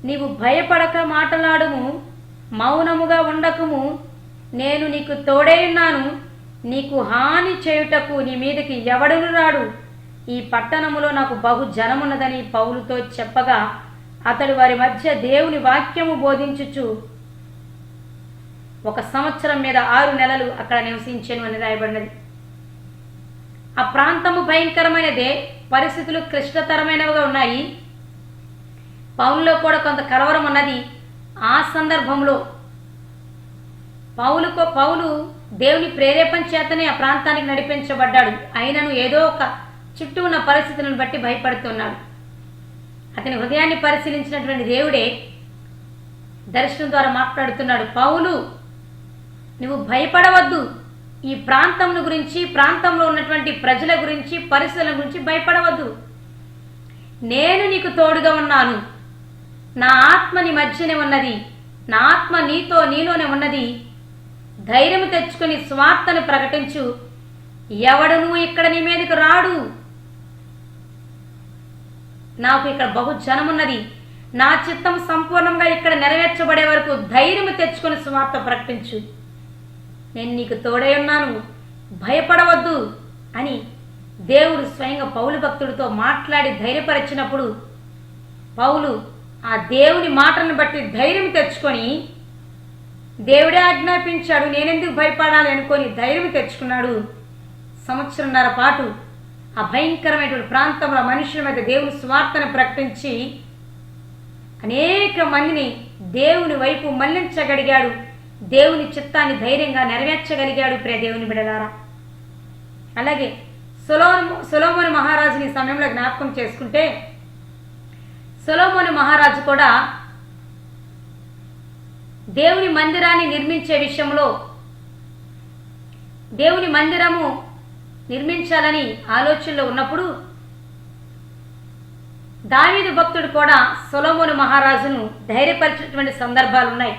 నీవు భయపడక మాట్లాడుము, మౌనముగా ఉండకుము, నేను నీకు తోడై ఉన్నాను, నీకు హాని చేయుటకు నీ మీదకి ఎవడును రాడు, ఈ పట్టణములో నాకు బహు జనమున్నదని పౌలుతో చెప్పగా, అతడు వారి మధ్య దేవుని వాక్యము బోధించుచు 1 సంవత్సరం మీద 6 నెలలు అక్కడ నివసించెను అని రాయబడినది. ఆ ప్రాంతము భయంకరమైనదే, పరిస్థితులు క్లిష్టతరమైనవిగా ఉన్నాయి. పౌలులో కూడా కొంత కలవరం ఉన్నది. ఆ సందర్భంలో పౌలు దేవుని ప్రేరేపణ చేతనే ఆ ప్రాంతానికి నడిపించబడ్డాడు. అయినను ఏదో ఒక చుట్టూ ఉన్న పరిస్థితులను బట్టి భయపడుతున్నాడు. అతని హృదయాన్ని పరిశీలించినటువంటి దేవుడే దర్శనం ద్వారా మాట్లాడుతున్నాడు. పౌలు, నువ్వు భయపడవద్దు. ఈ ప్రాంతం గురించి, ప్రాంతంలో ఉన్నటువంటి ప్రజల గురించి, పరిస్థితుల గురించి భయపడవద్దు. నేను నీకు తోడుగా ఉన్నాను. నా ఆత్మ నీ మధ్యనే ఉన్నది. నా ఆత్మ నీలోనే ఉన్నది. ధైర్యం తెచ్చుకుని స్వార్థను ప్రకటించు. ఎవడును ఇక్కడ నీ మీదకు రాడు. నాకు ఇక్కడ బహుజనమున్నది. నా చిత్తం సంపూర్ణంగా ఇక్కడ నెరవేర్చబడే వరకు ధైర్యం తెచ్చుకుని స్వార్థ ప్రకటించు. నేను నీకు తోడై ఉన్నాను, భయపడవద్దు అని దేవుడు స్వయంగా పౌలు భక్తుడితో మాట్లాడి ధైర్యపరిచినప్పుడు పౌలు ఆ దేవుని మాటను బట్టి ధైర్యం తెచ్చుకొని, దేవుడే ఆజ్ఞాపించాడు, నేనెందుకు భయపడాలి అనుకొని ధైర్యం తెచ్చుకున్నాడు. సంవత్సరంన్నర పాటు ఆ భయంకరమైనటువంటి ప్రాంతంలో మనుషుల మీద దేవుని స్వార్థను ప్రకటించి అనేక మందిని దేవుని వైపు మళ్లించగలిగాడు. దేవుని చిత్తాన్ని ధైర్యంగా నెరవేర్చగలిగాడు. ప్రియ దేవుని బిడ్డలారా, అలాగే సొలొమోను మహారాజుని సమయంలో జ్ఞాపకం చేసుకుంటే, సొలొమోను మహారాజు కూడా దేవుని మందిరాన్ని నిర్మించే విషయంలో, దేవుని మందిరము నిర్మించాలని ఆలోచనలో ఉన్నప్పుడు దావీదు భక్తుడు కూడా సొలొమోను మహారాజును ధైర్యపరిచినటువంటి సందర్భాలు ఉన్నాయి.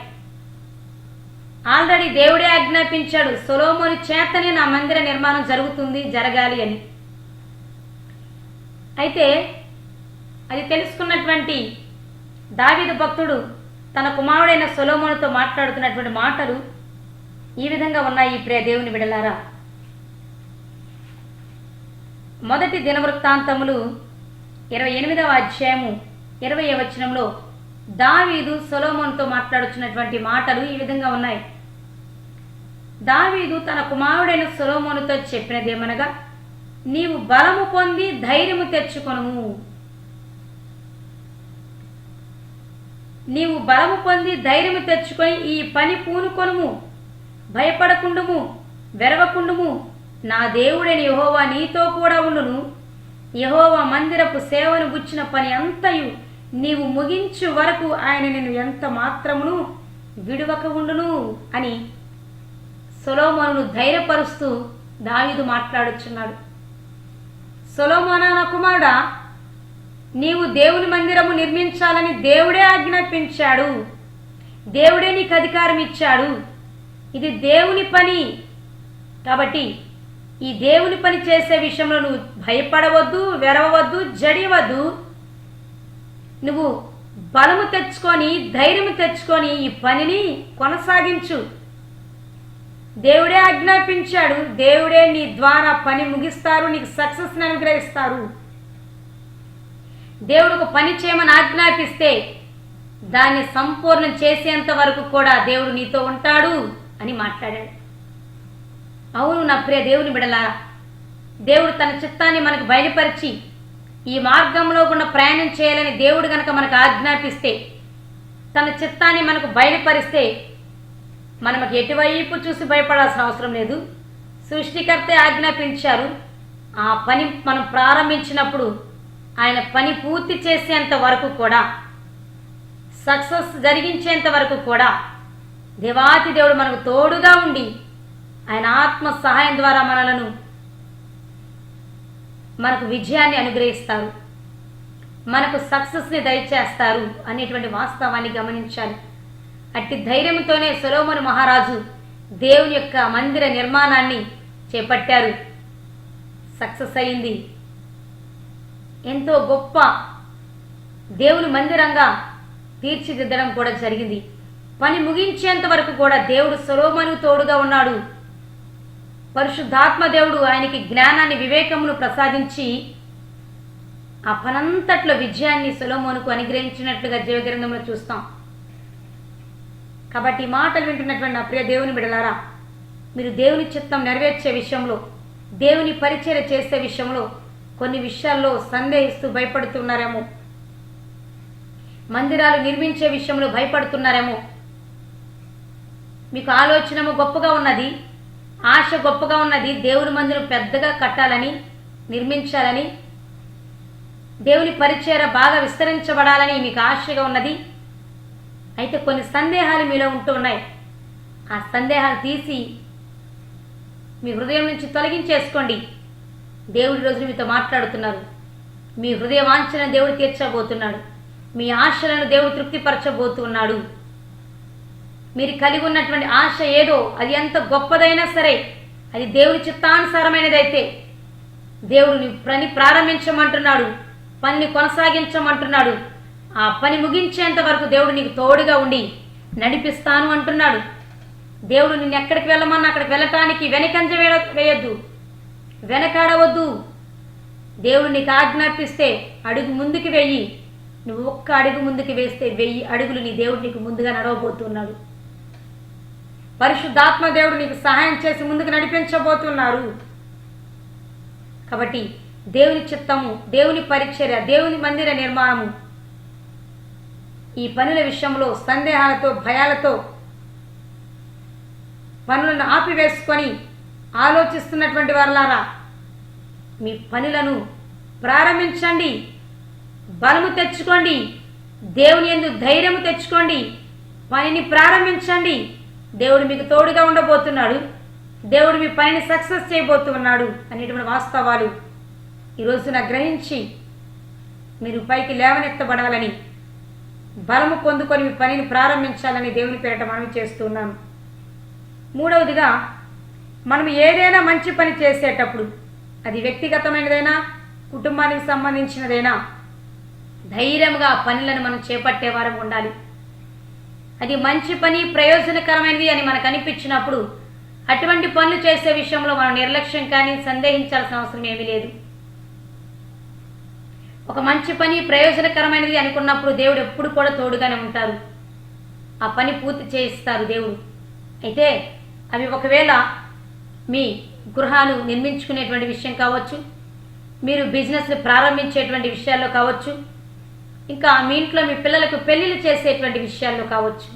ఆల్రెడీ దేవుడే ఆజ్ఞాపించాడు, సొలొమోను చేతనే నా మందిర నిర్మాణం జరగాలి అని. అయితే అది తెలుసుకున్నటువంటి దావీదు భక్తుడు తన కుమారుడైన సొలొమోనుతో మాట్లాడుతున్నటువంటి మాటలు ఈ విధంగా ఉన్నాయి. ప్రియ దేవుని బిడ్డలారా, మొదటి దినవృత్తాంతములు 28వ అధ్యాయము 20వ వచనంలో దావీదు సొలొమోనుతో మాట్లాడుచున్నటువంటి మాటలు ఈ విధంగా ఉన్నాయి. దావీదు తన కుమారుడైన సొలొమోనుతో చెప్పినదేమనగా, నీవు బలము పొంది ధైర్యము తెచ్చుకొనుము. నీవు బలము పొంది ధైర్యము తెచ్చుకొని ఈ పని పూనుకొనుము. భయపడకుండుము, వెరవకుండుము. నా దేవుడైన యెహోవా నీతో కూడా ఉండును. యెహోవా మందిరపు సేవను గుచ్చిన పని అంతయు నీవు ముగించు వరకు ఆయన నిన్ను ఎంత మాత్రమును విడువక ఉండును అని సొలొమోనును ధైర్యపరుస్తూ దావీదు మాట్లాడుచున్నాడు. సొలొమోనా, నా కుమారుడా, నీవు దేవుని మందిరము నిర్మించాలని దేవుడే ఆజ్ఞాపించాడు. దేవుడే నీకు అధికారం ఇచ్చాడు. ఇది దేవుని పని. కాబట్టి ఈ దేవుని పని చేసే విషయంలో నువ్వు భయపడవద్దు, వెరవద్దు, జడివద్దు. నువ్వు బలము తెచ్చుకొని, ధైర్యము తెచ్చుకొని ఈ పనిని కొనసాగించు. దేవుడే ఆజ్ఞాపించాడు. దేవుడే నీ ద్వారా పని ముగిస్తారు, నీకు సక్సెస్ని అనుగ్రహిస్తారు. దేవుడు ఒక పని చేయమని ఆజ్ఞాపిస్తే దాన్ని సంపూర్ణం చేసేంత వరకు కూడా దేవుడు నీతో ఉంటాడు అని మాట్లాడాడు. అవును నా ప్రియ దేవుని బిడ్డలారా, దేవుడు తన చిత్తాన్ని మనకు బయలుపరిచి ఈ మార్గంలో గుండా ప్రయాణం చేయాలని దేవుడు గనక మనకు ఆజ్ఞాపిస్తే, తన చిత్తాన్ని మనకు బయలుపరిస్తే మనకు ఎటువైపు చూసి భయపడాల్సిన అవసరం లేదు. సృష్టికర్తే ఆజ్ఞాపించారు. ఆ పని మనం ప్రారంభించినప్పుడు ఆయన పని పూర్తి చేసేంత వరకు కూడా, సక్సెస్ జరిగించేంత వరకు కూడా దేవాతి దేవుడు మనకు తోడుగా ఉండి ఆయన ఆత్మ సహాయం ద్వారా మనకు విజయాన్ని అనుగ్రహిస్తారు, మనకు సక్సెస్ని దయచేస్తారు అనేటువంటి వాస్తవాన్ని గమనించాలి. అట్టి ధైర్యంతోనే సొలొమోను మహారాజు దేవుని యొక్క మందిర నిర్మాణాన్ని చేపట్టారు. సక్సెస్ అయింది. ఎంతో గొప్ప దేవుని మందిరంగా తీర్చిదిద్దడం కూడా జరిగింది. పని ముగించేంత వరకు కూడా దేవుడు సొలొమోనుకు తోడుగా ఉన్నాడు. పరిశుద్ధాత్మ దేవుడు ఆయనకి జ్ఞానాన్ని, వివేకమును ప్రసాదించి ఆ పనంతట్లో విజయాన్ని సొలొమోనుకు అనుగ్రహించినట్లుగా జీవగ్రంథంలో చూస్తాం. కాబట్టి ఈ మాటలు వింటున్నటువంటి నా ప్రియ దేవుని బిడ్డలారా, మీరు దేవుని చిత్తం నెరవేర్చే విషయంలో, దేవుని పరిచర్య చేసే విషయంలో కొన్ని విషయాల్లో సందేహిస్తూ భయపడుతున్నారేమో, మందిరాలు నిర్మించే విషయంలో భయపడుతున్నారేమో. మీకు ఆలోచనము గొప్పగా ఉన్నది, ఆశ గొప్పగా ఉన్నది, దేవుని మందిరం పెద్దగా కట్టాలని, నిర్మించాలని. దేవుని పరిచర్య బాగా విస్తరించబడాలని మీకు ఆశగా ఉన్నది. అయితే కొన్ని సందేహాలు మీలో ఉంటూ ఉన్నాయి. ఆ సందేహాలు తీసి మీ హృదయం నుంచి తొలగించేసుకోండి. దేవుడి రోజు మీతో మాట్లాడుతున్నారు. మీ హృదయ వాంఛలను దేవుడు తీర్చబోతున్నాడు. మీ ఆశలను దేవుడు తృప్తిపరచబోతున్నాడు. మీరు కలిగి ఉన్నటువంటి ఆశ ఏదో, అది ఎంత గొప్పదైనా సరే, అది దేవుని చిత్తానుసారమైనదైతే దేవుడు పని ప్రారంభించమంటున్నాడు, పనిని కొనసాగించమంటున్నాడు. ఆ పని ముగించేంత వరకు దేవుడు నీకు తోడుగా ఉండి నడిపిస్తాను అంటున్నాడు. దేవుడు నిన్ను ఎక్కడికి వెళ్ళమన్నా అక్కడికి వెళ్ళటానికి వెనకంజ వేయొద్దు, వెనకాడవద్దు. దేవుడు నీకు ఆజ్ఞాపిస్తే అడుగు ముందుకు వెయ్యి. నువ్వు ఒక్క అడుగు ముందుకు వేస్తే 1000 అడుగులు నీ దేవుడు నీకు ముందుగా నడవబోతున్నాడు. పరిశుద్ధాత్మ దేవుడు నీకు సహాయం చేసి ముందుకు నడిపించబోతున్నారు. కాబట్టి దేవుని చిత్తము, దేవుని పరిచర్య, దేవుని మందిర నిర్మాణము, ఈ పనుల విషయంలో సందేహాలతో భయాలతో పనులను ఆపివేసుకొని ఆలోచిస్తున్నటువంటి వారలారా, మీ పనులను ప్రారంభించండి. బలము తెచ్చుకోండి. దేవుని యందు ధైర్యము తెచ్చుకోండి. పనిని ప్రారంభించండి. దేవుడు మీకు తోడుగా ఉండబోతున్నాడు. దేవుడు మీ పనిని సక్సెస్ చేయబోతున్నాడు అనేటువంటి వాస్తవాలు ఈ రోజున గ్రహించి మీరు పైకి లేవనెత్తబడాలని, బలము పొందుకొని మీ పనిని ప్రారంభించాలని దేవుని పేరిట మనవి చేస్తున్నాను. మూడవదిగా, మనం ఏదైనా మంచి పని చేసేటప్పుడు, అది వ్యక్తిగతమైనదైనా కుటుంబానికి సంబంధించినదైనా, ధైర్యంగా ఆ పనులను మనం చేపట్టే వారం ఉండాలి. అది మంచి పని, ప్రయోజనకరమైనది అని మనకు అనిపించినప్పుడు అటువంటి పనులు చేసే విషయంలో మనం నిర్లక్ష్యం కానీ సందేహించాల్సిన అవసరం ఏమీ లేదు. ఒక మంచి పని ప్రయోజనకరమైనది అనుకున్నప్పుడు దేవుడు ఎప్పుడు కూడా తోడుగానే ఉంటారు. ఆ పని పూర్తి చేయిస్తారు దేవుడు. అయితే అవి ఒకవేళ మీ గృహాలు నిర్మించుకునేటువంటి విషయం కావచ్చు, మీరు బిజినెస్లు ప్రారంభించేటువంటి విషయాల్లో కావచ్చు, ఇంకా మీ ఇంట్లో మీ పిల్లలకు పెళ్లిళ్ళు చేసేటువంటి విషయాల్లో కావచ్చు,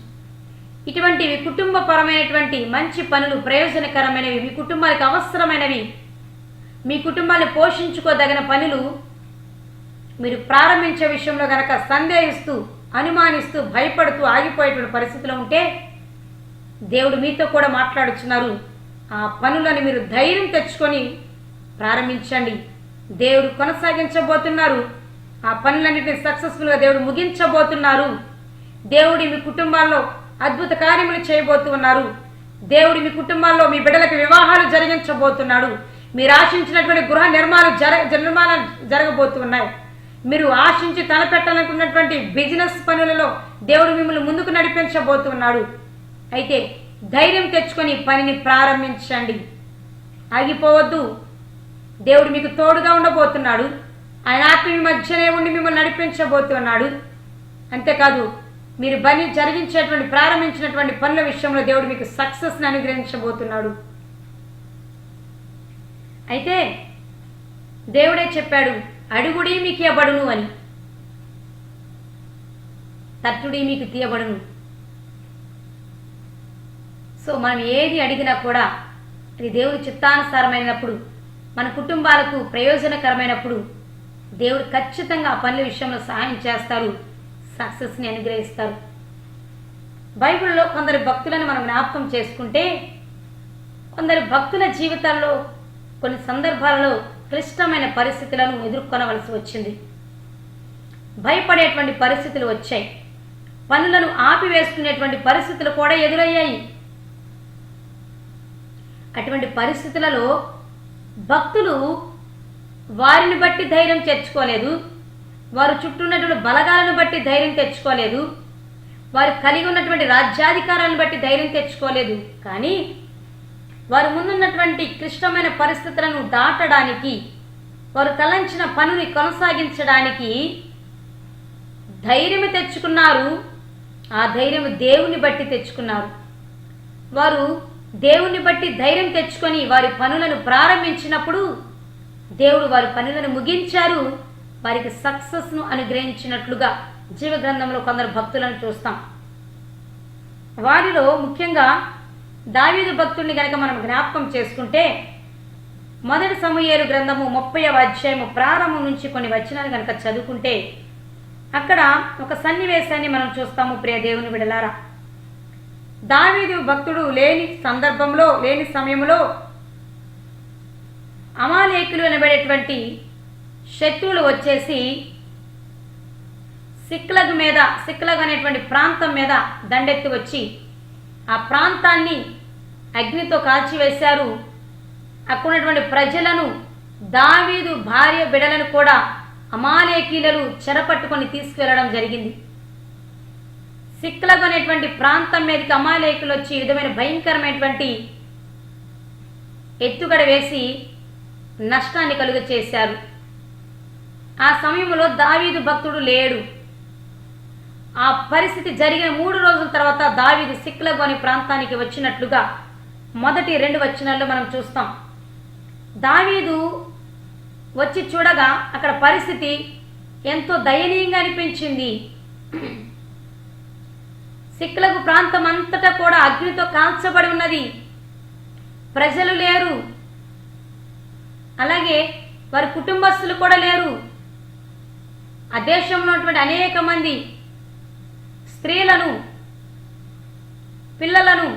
ఇటువంటివి కుటుంబపరమైనటువంటి మంచి పనులు, ప్రయోజనకరమైనవి, మీ కుటుంబానికి అవసరమైనవి, మీ కుటుంబాన్ని పోషించుకోదగిన పనులు మీరు ప్రారంభించే విషయంలో గనక సందేహిస్తూ, అనుమానిస్తూ, భయపడుతూ ఆగిపోయేటువంటి పరిస్థితిలో ఉంటే దేవుడు మీతో కూడా మాట్లాడుచున్నారు. ఆ పనులను మీరు ధైర్యం తెచ్చుకొని ప్రారంభించండి. దేవుడు కొనసాగించబోతున్నారు. ఆ పనులన్నింటినీ సక్సెస్ఫుల్గా దేవుడు ముగించబోతున్నారు. దేవుడి మీ కుటుంబాల్లో అద్భుత కార్యములు చేయబోతున్నారు. దేవుడు మీ కుటుంబాల్లో మీ బిడ్డలకు వివాహాలు జరిగించబోతున్నాడు. మీరు ఆశించినటువంటి గృహ నిర్మాణాలు జరగబోతున్నాయి. మీరు ఆశించి తలపెట్టాలనుకున్నటువంటి బిజినెస్ పనులలో దేవుడు మిమ్మల్ని ముందుకు నడిపించబోతున్నాడు. అయితే ధైర్యం తెచ్చుకొని పనిని ప్రారంభించండి. ఆగిపోవద్దు. దేవుడు మీకు తోడుగా ఉండబోతున్నాడు. ఆయన ఆత్మ మీ మధ్యనే ఉండి మిమ్మల్ని నడిపించబోతున్నాడు. అంతేకాదు, మీరు పని జరిగించేటువంటి ప్రారంభించినటువంటి పనుల విషయంలో దేవుడు మీకు సక్సెస్ని అనుగ్రహించబోతున్నాడు. అయితే దేవుడే చెప్పాడు, అడుగుడి మీకు ఇవ్వబడును అని, తట్టుడి మీకు తీయబడును. సో మనం ఏది అడిగినా కూడా అది దేవుడి చిత్తానుసారమైనప్పుడు, మన కుటుంబాలకు ప్రయోజనకరమైనప్పుడు దేవుడు ఖచ్చితంగా ఆ పనుల విషయంలో సహాయం చేస్తారు, సక్సెస్ని అనుగ్రహిస్తారు. బైబిల్లో కొందరు భక్తులను మనం జ్ఞాపకం చేసుకుంటే, కొందరు భక్తుల జీవితాల్లో కొన్ని సందర్భాలలో క్లిష్టమైన పరిస్థితులను ఎదుర్కొనవలసి వచ్చింది. భయపడేటువంటి పరిస్థితులు వచ్చాయి. పనులను ఆపివేసుకునేటువంటి పరిస్థితులు కూడా ఎదురయ్యాయి. అటువంటి పరిస్థితులలో భక్తులు వారిని బట్టి ధైర్యం తెచ్చుకోలేదు, వారు చుట్టూ ఉన్నటువంటి బలగాలను బట్టి ధైర్యం తెచ్చుకోలేదు, వారు కలిగి ఉన్నటువంటి రాజ్యాధికారాలను బట్టి ధైర్యం తెచ్చుకోలేదు. కానీ వారు ముందున్నటువంటి క్లిష్టమైన పరిస్థితులను దాటడానికి, వారు తలంచిన పనుని కొనసాగించడానికి ధైర్యం తెచ్చుకున్నారు. ఆ ధైర్యం దేవుని బట్టి తెచ్చుకున్నారు. వారు దేవుని బట్టి ధైర్యం తెచ్చుకొని వారి పనులను ప్రారంభించినప్పుడు దేవుడు వారి పనులను ముగించారు. వారికి సక్సెస్ను అనుగ్రహించినట్లుగా జీవగ్రంథంలో కొందరు భక్తులను చూస్తాం. వారిలో ముఖ్యంగా దావీదు భక్తుడిని గనక మనం జ్ఞాపకం చేసుకుంటే, మొదటి సమూయేలు గ్రంథము 30వ అధ్యాయము ప్రారంభం నుంచి కొన్ని వచనాలు కనుక చదువుకుంటే అక్కడ ఒక సన్నివేశాన్ని మనం చూస్తాము. ప్రియ దేవుని బిడ్డలారా, దావీదు భక్తుడు లేని సందర్భంలో, లేని సమయంలో అమాలేకులు అనబడేటువంటి శత్రువులు వచ్చేసి సిక్లగ్ అనేటువంటి ప్రాంతం మీద దండెత్తి వచ్చి ఆ ప్రాంతాన్ని అగ్నితో కాల్చివేశారు. అక్కడ ఉన్నటువంటి ప్రజలను, దావీదు భార్య బిడలను కూడా అమాలేకీయులు చెరపట్టుకొని తీసుకువెళ్ళడం జరిగింది. సిక్లగ్ అనేటువంటి ప్రాంతం మీదకి అమాలేకులు వచ్చి ఈ విధమైన భయంకరమైనటువంటి ఎత్తుగడ వేసి నష్టాన్ని కలుగ చేశారు. ఆ సమయంలో దావీదు భక్తుడు లేడు. ఆ పరిస్థితి జరిగిన 3 రోజుల తర్వాత దావీదు సిక్లగ్ అనే ప్రాంతానికి వచ్చినట్లుగా మొదటి 2 వచనాల్లో మనం చూస్తాం. దావీదు వచ్చి చూడగా అక్కడ పరిస్థితి ఎంతో దయనీయంగా అనిపించింది. సిక్లగు ప్రాంతం అంతటా కూడా అగ్నితో కాల్చబడి ఉన్నది. ప్రజలు లేరు, అలాగే వారి కుటుంబస్తులు కూడా లేరు. ఆ దేశంలో ఉన్నటువంటి అనేక మంది స్త్రీలను, పిల్లలను,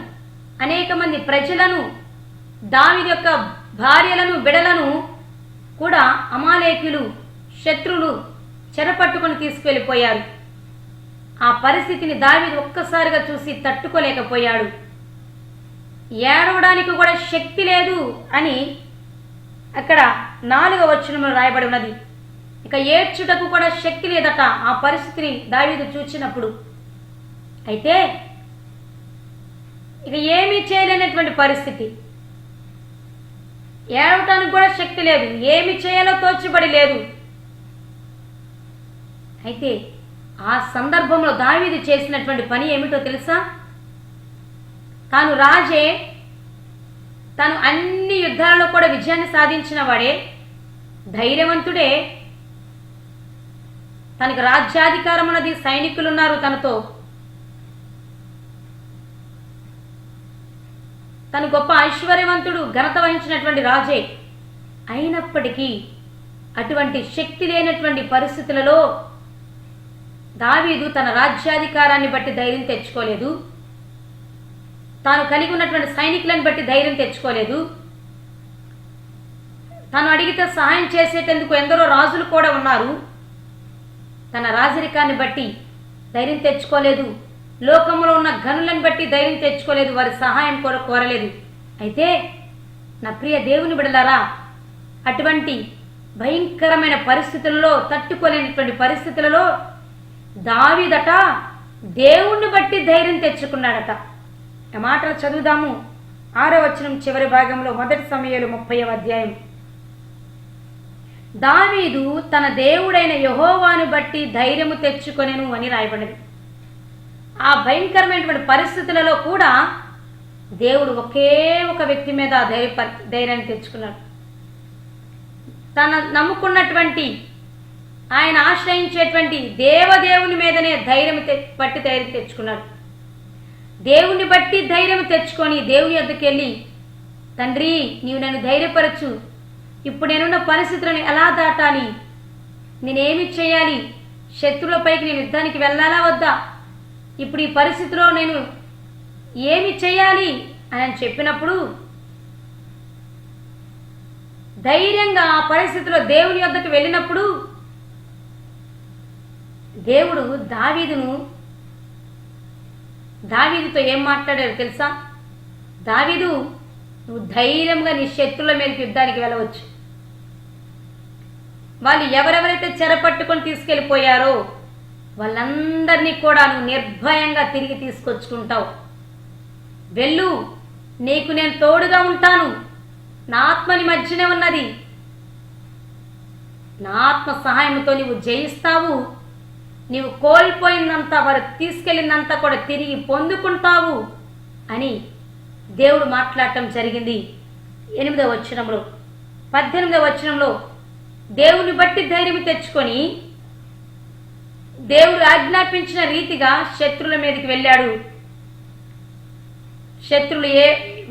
అనేక మంది ప్రజలను, దావీదు యొక్క భార్యలను, బిడలను కూడా అమాలేకీయులు, శత్రువులు చెరపట్టుకొని తీసుకువెళ్ళిపోయారు. ఆ పరిస్థితిని దావీదు ఒక్కసారిగా చూసి తట్టుకోలేకపోయాడు. ఏడవడానికి కూడా శక్తి లేదు అని అక్కడ 4వ వచనంలో రాయబడి ఉన్నది. ఇక ఏడ్చుటకు కూడా శక్తి లేదట ఆ పరిస్థితిని దావీదు చూచినప్పుడు. అయితే ఇక ఏమీ చేయలేనటువంటి పరిస్థితి, ఏడవటానికి కూడా శక్తి లేదు, ఏమి చేయాలో తోచబడి లేదు. అయితే ఆ సందర్భంలో దావీదు చేసినటువంటి పని ఏమిటో తెలుసా? తాను రాజే, తాను అన్ని యుద్ధాలలో కూడా విజయాన్ని సాధించిన వాడే, ధైర్యవంతుడే, తనకు రాజ్యాధికారం ఉన్నది, సైనికులు ఉన్నారు తనతో, తను గొప్ప ఐశ్వర్యవంతుడు, ఘనత వహించినటువంటి రాజే. అయినప్పటికీ అటువంటి శక్తి లేనటువంటి పరిస్థితులలో దావీదు తన రాజ్యాధికారాన్ని బట్టి ధైర్యం తెచ్చుకోలేదు, తాను కలిగి ఉన్నటువంటి సైనికులను బట్టి ధైర్యం తెచ్చుకోలేదు, తాను అడిగితే సహాయం చేసేటందుకు ఎందరో రాజులు కూడా ఉన్నారు, తన రాజరికాన్ని బట్టి ధైర్యం తెచ్చుకోలేదు, లోకంలో ఉన్న గనులను బట్టి ధైర్యం తెచ్చుకోలేదు, వారి సహాయం కూడా కోరలేదు. అయితే నా ప్రియ దేవుని బిడలారా, అటువంటి భయంకరమైన పరిస్థితులలో, తట్టుకోలేనటువంటి పరిస్థితులలో దావీదట దేవుణ్ణి బట్టి ధైర్యం తెచ్చుకున్నాడట. ఆ మాటలు చదువుదాము. 6వ వచనం చివరి భాగంలో, మొదటి సమూయేలు 30వ అధ్యాయం. దావీదు తన దేవుడైన యెహోవాను బట్టి ధైర్యము తెచ్చుకొనెను అని రాయబడింది. ఆ భయంకరమైనటువంటి పరిస్థితులలో కూడా దేవుడు ఒకే ఒక వ్యక్తి మీద ధైర్యాన్ని తెచ్చుకున్నాడు. తన నమ్ముకున్నటువంటి, ఆయన ఆశ్రయించేటువంటి దేవదేవుని మీదనే ధైర్యం తెచ్చుకున్నాడు. దేవుని బట్టి ధైర్యం తెచ్చుకొని దేవుని యొద్దకు వెళ్ళి, తండ్రి నీవు నన్ను ధైర్యపరచు, ఇప్పుడు నేనున్న పరిస్థితులను ఎలా దాటాలి, నేనేమి చేయాలి, శత్రువులపైకి నేను యుద్ధానికి వెళ్ళాలా వద్దా, ఇప్పుడు ఈ పరిస్థితిలో నేను ఏమి చేయాలి అని చెప్పినప్పుడు ధైర్యంగా ఆ పరిస్థితిలో దేవుని యొద్దకు వెళ్ళినప్పుడు దేవుడు దావీదుతో ఏం మాట్లాడారు తెలుసా? దావీదు, నువ్వు ధైర్యంగా నీ శత్రువుల మీదకి యుద్ధానికి వెళ్ళవచ్చు. వాళ్ళు ఎవరెవరైతే చెరపట్టుకొని తీసుకెళ్ళిపోయారో వాళ్ళందరినీ కూడా నువ్వు నిర్భయంగా తిరిగి తీసుకొచ్చుకుంటావు. వెళ్ళు, నీకు నేను తోడుగా ఉంటాను, నా ఆత్మ నీ మధ్యనే ఉన్నది, నా ఆత్మ సహాయంతో నీవు జయిస్తావు, నీవు కోల్పోయిందంతా, వారు తీసుకెళ్ళిందంతా కూడా తిరిగి పొందుకుంటావు అని దేవుడు మాట్లాడటం జరిగింది. 8వ వచనంలో. 18వ వచనంలో దేవుని బట్టి ధైర్యం తెచ్చుకొని దేవుడు ఆజ్ఞాపించిన రీతిగా శత్రువుల మీదకి వెళ్ళాడు. శత్రువులు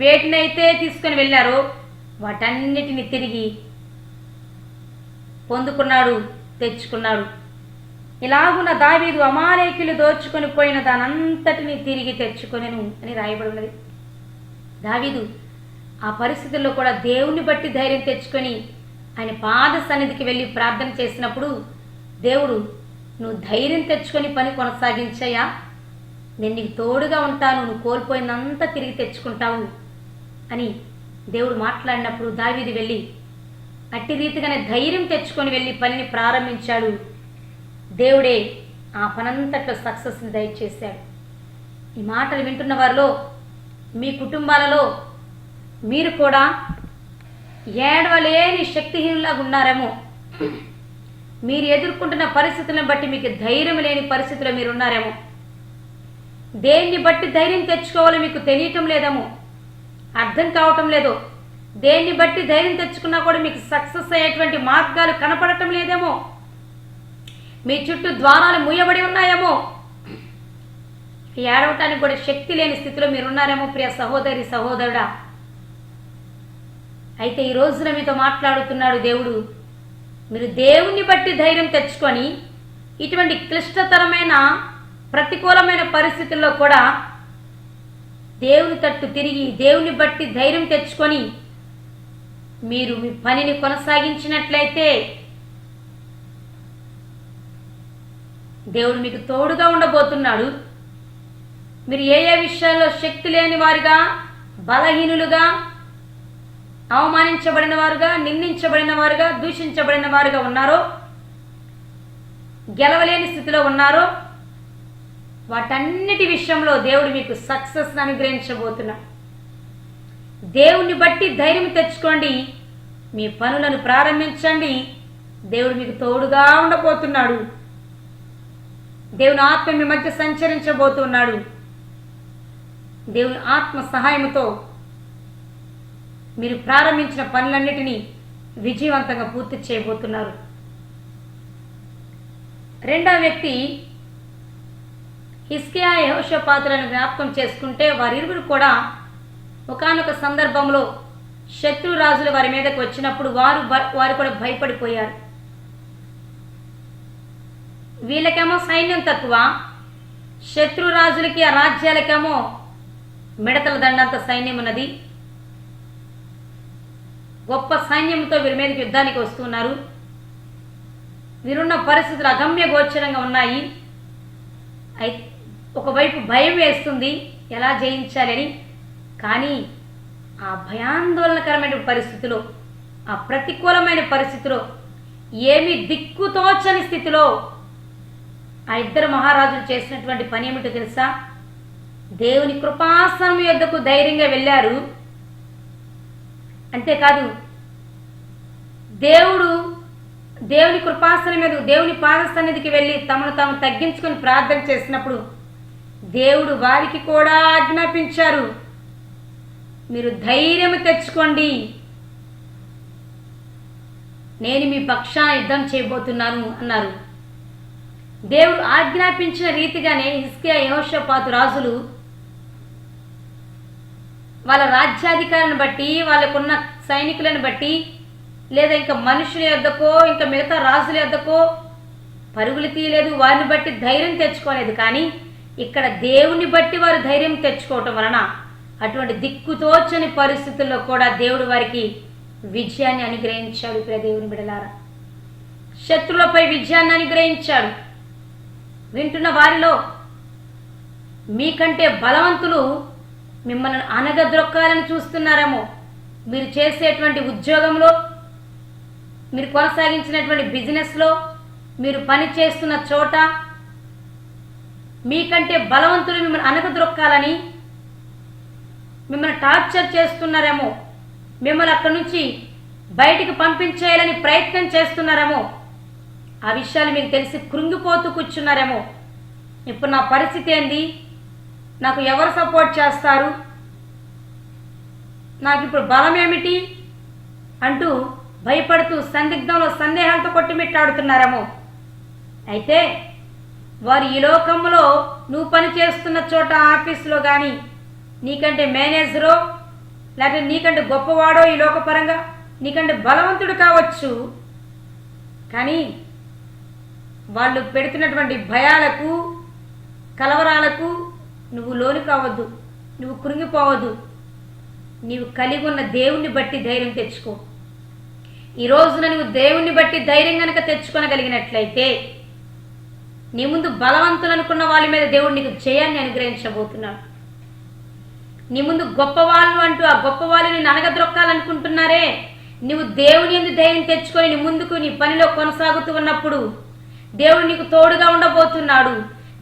వేటినైతే తీసుకొని వెళ్ళారో వాటన్నిటిని తిరిగి పొందుకున్నాడు, తెచ్చుకున్నాడు. ఇలాగున్న దావీదు అమాలేకీయులు దోచుకొని పోయిన దానంతటిని తిరిగి తెచ్చుకొనెను అని రాయబడి ఉన్నది. దావీదు ఆ పరిస్థితుల్లో కూడా దేవుని బట్టి ధైర్యం తెచ్చుకొని ఆయన పాద సన్నిధికి వెళ్ళి ప్రార్థన చేసినప్పుడు దేవుడు, నువ్వు ధైర్యం తెచ్చుకొని పని కొనసాగించయ్యా, నేను నీకు తోడుగా ఉంటాను, నువ్వు కోల్పోయినంత తిరిగి తెచ్చుకుంటావు అని దేవుడు మాట్లాడినప్పుడు దావీదు వెళ్ళి అట్టి రీతిగానే ధైర్యం తెచ్చుకొని వెళ్ళి పనిని ప్రారంభించాడు. దేవుడే ఆ పనంతట్లో సక్సెస్ని దయచేశాడు. ఈ మాటలు వింటున్న వారిలో, మీ కుటుంబాలలో మీరు కూడా ఏడవలేని శక్తిహీనులాగా ఉన్నారేమో, మీరు ఎదుర్కొంటున్న పరిస్థితులను బట్టి మీకు ధైర్యం లేని పరిస్థితుల్లో మీరు ఉన్నారేమో, దేన్ని బట్టి ధైర్యం తెచ్చుకోవాలో మీకు తెలియటం లేదేమో, అర్థం కావటం లేదో, దేన్ని బట్టి ధైర్యం తెచ్చుకున్నా కూడా మీకు సక్సెస్ అయ్యేటువంటి మార్గాలు కనపడటం లేదేమో, మీ చుట్టూ ద్వారాలు మూయబడి ఉన్నాయేమో, ఏడవటానికి కూడా శక్తి లేని స్థితిలో మీరున్నారేమో ప్రియ సహోదరి సహోదరుడా. అయితే ఈ రోజున మీతో మాట్లాడుతున్నాడు దేవుడు, మీరు దేవుణ్ణి బట్టి ధైర్యం తెచ్చుకొని ఇటువంటి క్లిష్టతరమైన ప్రతికూలమైన పరిస్థితుల్లో కూడా దేవుని తట్టు తిరిగి దేవుని బట్టి ధైర్యం తెచ్చుకొని మీరు మీ పనిని కొనసాగించినట్లయితే దేవుడు మీకు తోడుగా ఉండబోతున్నాడు. మీరు ఏ ఏ విషయాల్లో శక్తి లేని వారుగా, బలహీనులుగా, అవమానించబడిన వారుగా, నిందించబడిన వారుగా, దూషించబడిన వారుగా ఉన్నారో, గెలవలేని స్థితిలో ఉన్నారో, వాటన్నిటి విషయంలో దేవుడు మీకు సక్సెస్ అనుగ్రహించబోతున్నాడు. దేవుణ్ణి బట్టి ధైర్యం తెచ్చుకోండి, మీ పనులను ప్రారంభించండి. దేవుడు మీకు తోడుగా ఉండబోతున్నాడు. దేవుని ఆత్మ మీ మధ్య సంచరించబోతున్నాడు. దేవుని ఆత్మ సహాయంతో మీరు ప్రారంభించిన పనులన్నిటినీ విజయవంతంగా పూర్తి చేయబోతున్నారు. రెండవ వ్యక్తి హిజ్కియా, యెహోషాపాతులను జ్ఞాపకం చేసుకుంటే వారిరువురు కూడా ఒకానొక సందర్భంలో శత్రు రాజులు వారి మీదకి వచ్చినప్పుడు వారు కూడా భయపడిపోయారు. వీళ్ళకేమో సైన్యం తక్కువ, శత్రు రాజులకి, ఆ రాజ్యాలకేమో మిడతల దండంత సైన్యం ఉన్నది. గొప్ప సైన్యంతో వీరి మీదకి యుద్ధానికి వస్తున్నారు. వీరున్న పరిస్థితులు అగమ్య గోచరంగా ఉన్నాయి. ఒకవైపు భయం వేస్తుంది ఎలా జయించాలని, కానీ ఆ భయాందోళనకరమైన పరిస్థితిలో, ఆ ప్రతికూలమైన పరిస్థితిలో, ఏమి దిక్కుతోచని స్థితిలో ఆ ఇద్దరు మహారాజులు చేసినటువంటి పని ఏమిటో తెలుసా? దేవుని కృపాసనం యొద్దకు ధైర్యంగా వెళ్ళారు. అంతేకాదు, దేవుని కృపాసనం మీద, దేవుని పాదసన్నిధికి వెళ్ళి తమను తాము తగ్గించుకొని ప్రార్థన చేసినప్పుడు దేవుడు వారికి కూడా ఆజ్ఞాపించారు, మీరు ధైర్యం తెచ్చుకోండి, నేను మీ పక్షాన యుద్ధం చేయబోతున్నాను అన్నారు. దేవుడు ఆజ్ఞాపించిన రీతిగానే హిజ్కియా, యెహోషాపాతు రాజులు వాళ్ళ రాజ్యాధికారాన్ని బట్టి, వాళ్ళకున్న సైనికులను బట్టి, లేదా ఇంకా మనుషుల యొద్దకో, ఇంకా మిగతా రాజుల యొద్దకో పరుగులు తీయలేదు, వారిని బట్టి ధైర్యం తెచ్చుకోలేదు. కానీ ఇక్కడ దేవుని బట్టి వారు ధైర్యం తెచ్చుకోవటం వలన అటువంటి దిక్కుతోచని పరిస్థితుల్లో కూడా దేవుడు వారికి విజయాన్ని అనుగ్రహించాడు. ప్రియ దేవుని బిడ్డలారా, శత్రువులపై విజయాన్ని అనుగ్రహించాడు. వింటున్న వారిలో మీకంటే బలవంతులు మిమ్మల్ని అనగద్రొక్కాలని చూస్తున్నారేమో. మీరు చేసేటువంటి ఉద్యోగంలో, మీరు కొనసాగించినటువంటి బిజినెస్లో, మీరు పని చేస్తున్న చోట మీకంటే బలవంతులు మిమ్మల్ని అనగద్రొక్కాలని, మిమ్మల్ని టార్చర్ చేస్తున్నారేమో, మిమ్మల్ని అక్కడి నుంచి బయటికి పంపించేయాలని ప్రయత్నం చేస్తున్నారేమో. ఆ విషయాలు మీకు తెలిసి కృంగిపోతూ కూర్చున్నారేమో. ఇప్పుడు నా పరిస్థితి ఏంది, నాకు ఎవరు సపోర్ట్ చేస్తారు, నాకు ఇప్పుడు బలం ఏమిటి అంటూ భయపడుతూ సందిగ్ధంలో సందేహాలతో కొట్టుమిట్టాడుతున్నారేమో. అయితే వారు ఈ లోకంలో నువ్వు పని చేస్తున్న చోట, ఆఫీసులో కానీ, నీకంటే మేనేజరో లేకపోతే నీకంటే గొప్పవాడో ఈ లోకపరంగా, నీకంటే బలవంతుడు కావచ్చు. కానీ వాళ్ళు పెడుతున్నటువంటి భయాలకు, కలవరాలకు నువ్వు లోను కావద్దు, నువ్వు కృంగిపోవద్దు. నీవు కలిగి ఉన్న దేవుణ్ణి బట్టి ధైర్యం తెచ్చుకో. ఈ రోజున నువ్వు దేవుణ్ణి బట్టి ధైర్యం కనుక తెచ్చుకోగలిగినట్లయితే నీ ముందు బలవంతులు అనుకున్న వాళ్ళ మీద దేవుడు నీకు జయాన్ని అనుగ్రహించబోతున్నాడు. నీ ముందు గొప్పవాళ్ళు అంటూ ఆ గొప్ప వాళ్ళు నేను అనగద్రొక్కాలనుకుంటున్నారే, నువ్వు దేవుని యందు ధైర్యం తెచ్చుకొని నీ ముందుకు నీ పనిలో కొనసాగుతూ ఉన్నప్పుడు దేవుడు నీకు తోడుగా ఉండబోతున్నాడు.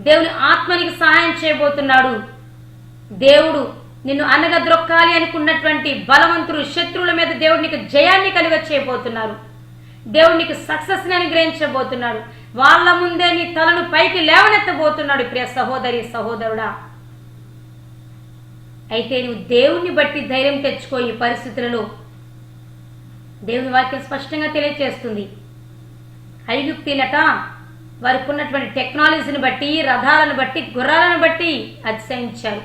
దేవుని ఆత్మ నీకు సహాయం చేయబోతున్నాడు. దేవుడు నిన్ను అనగద్రొక్కాలి అనుకున్నటువంటి బలవంతులు శత్రువుల మీద దేవుడు నీకు జయాన్ని కలుగ చేయబోతున్నారు. దేవుడు నీకు సక్సెస్ని అనుగ్రహించబోతున్నాడు. వాళ్ళ ముందే నీ తలను పైకి లేవనెత్తబోతున్నాడు. ప్రియ సహోదరి సహోదరుడా, అయితే నువ్వు దేవుణ్ణి బట్టి ధైర్యం తెచ్చుకో. ఈ పరిస్థితులలో దేవుని వాక్యం స్పష్టంగా తెలియజేస్తుంది. ఐగుప్తీలట వారికి ఉన్నటువంటి టెక్నాలజీని బట్టి, రథాలను బట్టి, గుర్రాలను బట్టి అతిశయించారు.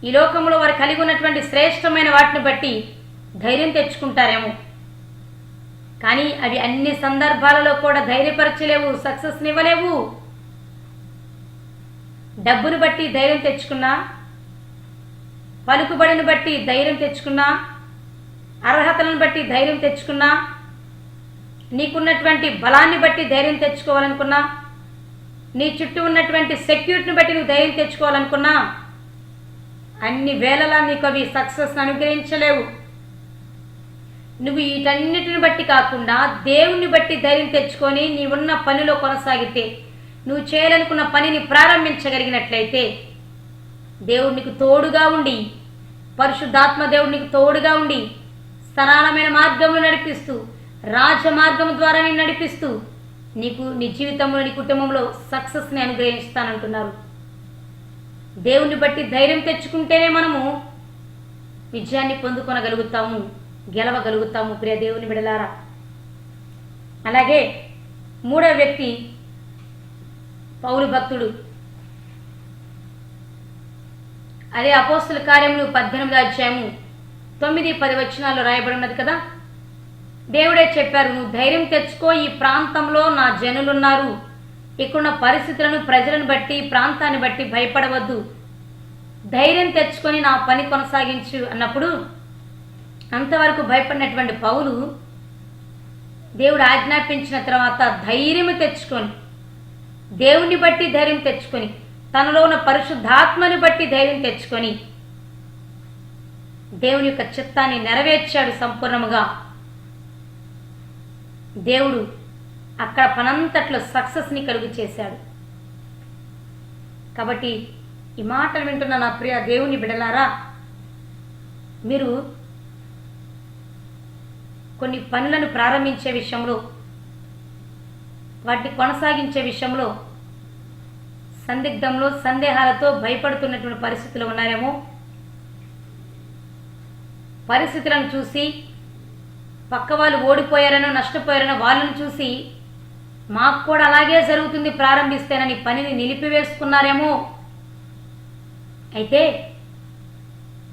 ఈ లోకంలో వారు కలిగి ఉన్నటువంటి శ్రేష్టమైన వాటిని బట్టి ధైర్యం తెచ్చుకుంటారేమో, కానీ అవి అన్ని సందర్భాలలో కూడా ధైర్యపరచలేవు, సక్సెస్ని ఇవ్వలేవు. డబ్బును బట్టి ధైర్యం తెచ్చుకున్నా, పలుకుబడిని బట్టి ధైర్యం తెచ్చుకున్నా, అర్హతలను బట్టి ధైర్యం తెచ్చుకున్నా, నీకున్నటువంటి బలాన్ని బట్టి ధైర్యం తెచ్చుకోవాలనుకున్నా, నీ చుట్టూ ఉన్నటువంటి సెక్యూరిటీని బట్టి నువ్వు ధైర్యం తెచ్చుకోవాలనుకున్నా, అన్ని వేళలా నీకు అవి సక్సెస్ అనుగ్రహించలేవు. నువ్వు వీటన్నిటిని బట్టి కాకుండా దేవుణ్ణి బట్టి ధైర్యం తెచ్చుకొని నీ ఉన్న పనిలో కొనసాగితే, నువ్వు చేయాలనుకున్న పనిని ప్రారంభించగలిగినట్లయితే దేవుడు నీకు తోడుగా ఉండి, పరిశుద్ధాత్మ దేవుడు నీకు తోడుగా ఉండి సరళమైన మార్గంలో నడిపిస్తూ, రాజమార్గం ద్వారా నేను నడిపిస్తూ నీకు నీ జీవితంలో, నీ కుటుంబంలో సక్సెస్ని అనుగ్రహిస్తానంటున్నారు. దేవుణ్ణి బట్టి ధైర్యం తెచ్చుకుంటేనే మనము విజయాన్ని పొందుకొనగలుగుతాము, గెలవగలుగుతాము. ప్రియ దేవుని బిడలారా, అలాగే మూడవ వ్యక్తి పౌలు భక్తుడు. అదే అపోస్తుల కార్యములు 18వ అధ్యాయము 9-10 వచనాల్లో రాయబడి ఉన్నది కదా. దేవుడే చెప్పారు, నువ్వు ధైర్యం తెచ్చుకో, ఈ ప్రాంతంలో నా జనులున్నారు, ఇక్కడున్న పరిస్థితులను, ప్రజలను బట్టి, ప్రాంతాన్ని బట్టి భయపడవద్దు, ధైర్యం తెచ్చుకొని నా పని కొనసాగించు అన్నప్పుడు అంతవరకు భయపడినటువంటి పౌలు దేవుడు ఆజ్ఞాపించిన తర్వాత ధైర్యం తెచ్చుకొని, దేవుని బట్టి ధైర్యం తెచ్చుకొని, తనలో ఉన్న పరిశుద్ధాత్మని బట్టి ధైర్యం తెచ్చుకొని దేవుని యొక్క చిత్తాన్ని నెరవేర్చాడు సంపూర్ణముగా. దేవుడు అక్కడ పనంతట్లో సక్సెస్ని కలుగు చేశాడు. కాబట్టి ఈ మాటలు వింటున్న నా ప్రియ దేవుని బిడలారా, మీరు కొన్ని పనులను ప్రారంభించే విషయంలో, వాటిని కొనసాగించే విషయంలో సందిగ్ధంలో, సందేహాలతో భయపడుతున్నటువంటి పరిస్థితులు ఉన్నారేమో. పరిస్థితులను చూసి, పక్క వాళ్ళు ఓడిపోయారనో, నష్టపోయారనో వాళ్ళని చూసి మాకు కూడా అలాగే జరుగుతుంది ప్రారంభిస్తేనని పనిని నిలిపివేసుకున్నారేమో. అయితే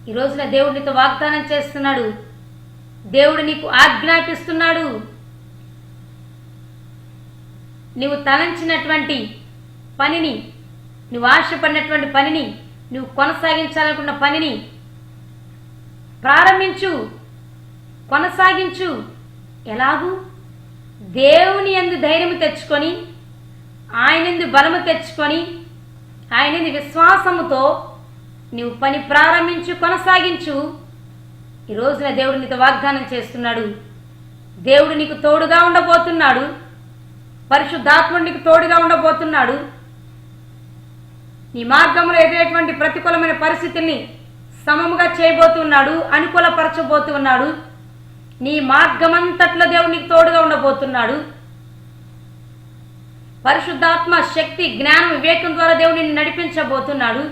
ఈ రోజున దేవుడు నీతో వాగ్దానం చేస్తున్నాడు, దేవుడు నీకు ఆజ్ఞాపిస్తున్నాడు. నువ్వు తలంచినటువంటి పనిని, నువ్వు ఆశపడినటువంటి పనిని, నువ్వు కొనసాగించాలనుకున్న పనిని ప్రారంభించు, కొనసాగించు. ఎలాగూ దేవుని యందు ధైర్యం తెచ్చుకొని, ఆయనందు బలము తెచ్చుకొని, ఆయనందు విశ్వాసముతో నువ్వు పని ప్రారంభించు, కొనసాగించు. ఈ రోజున దేవుడు నీతో వాగ్దానం చేస్తున్నాడు. దేవుడు నీకు తోడుగా ఉండబోతున్నాడు, పరిశుద్ధాత్ముడు నీకు తోడుగా ఉండబోతున్నాడు. నీ మార్గంలో ఎదురేటువంటి ప్రతికూలమైన పరిస్థితుల్ని సమముగా చేయబోతున్నాడు, అనుకూలపరచబోతున్నాడు. నీ మార్గమంతట్లో దేవుడు నీకు తోడుగా ఉండబోతున్నాడు. పరిశుద్ధాత్మ శక్తి, జ్ఞానం, వివేకం ద్వారా దేవుడు నిన్ను నడిపించబోతున్నాడు.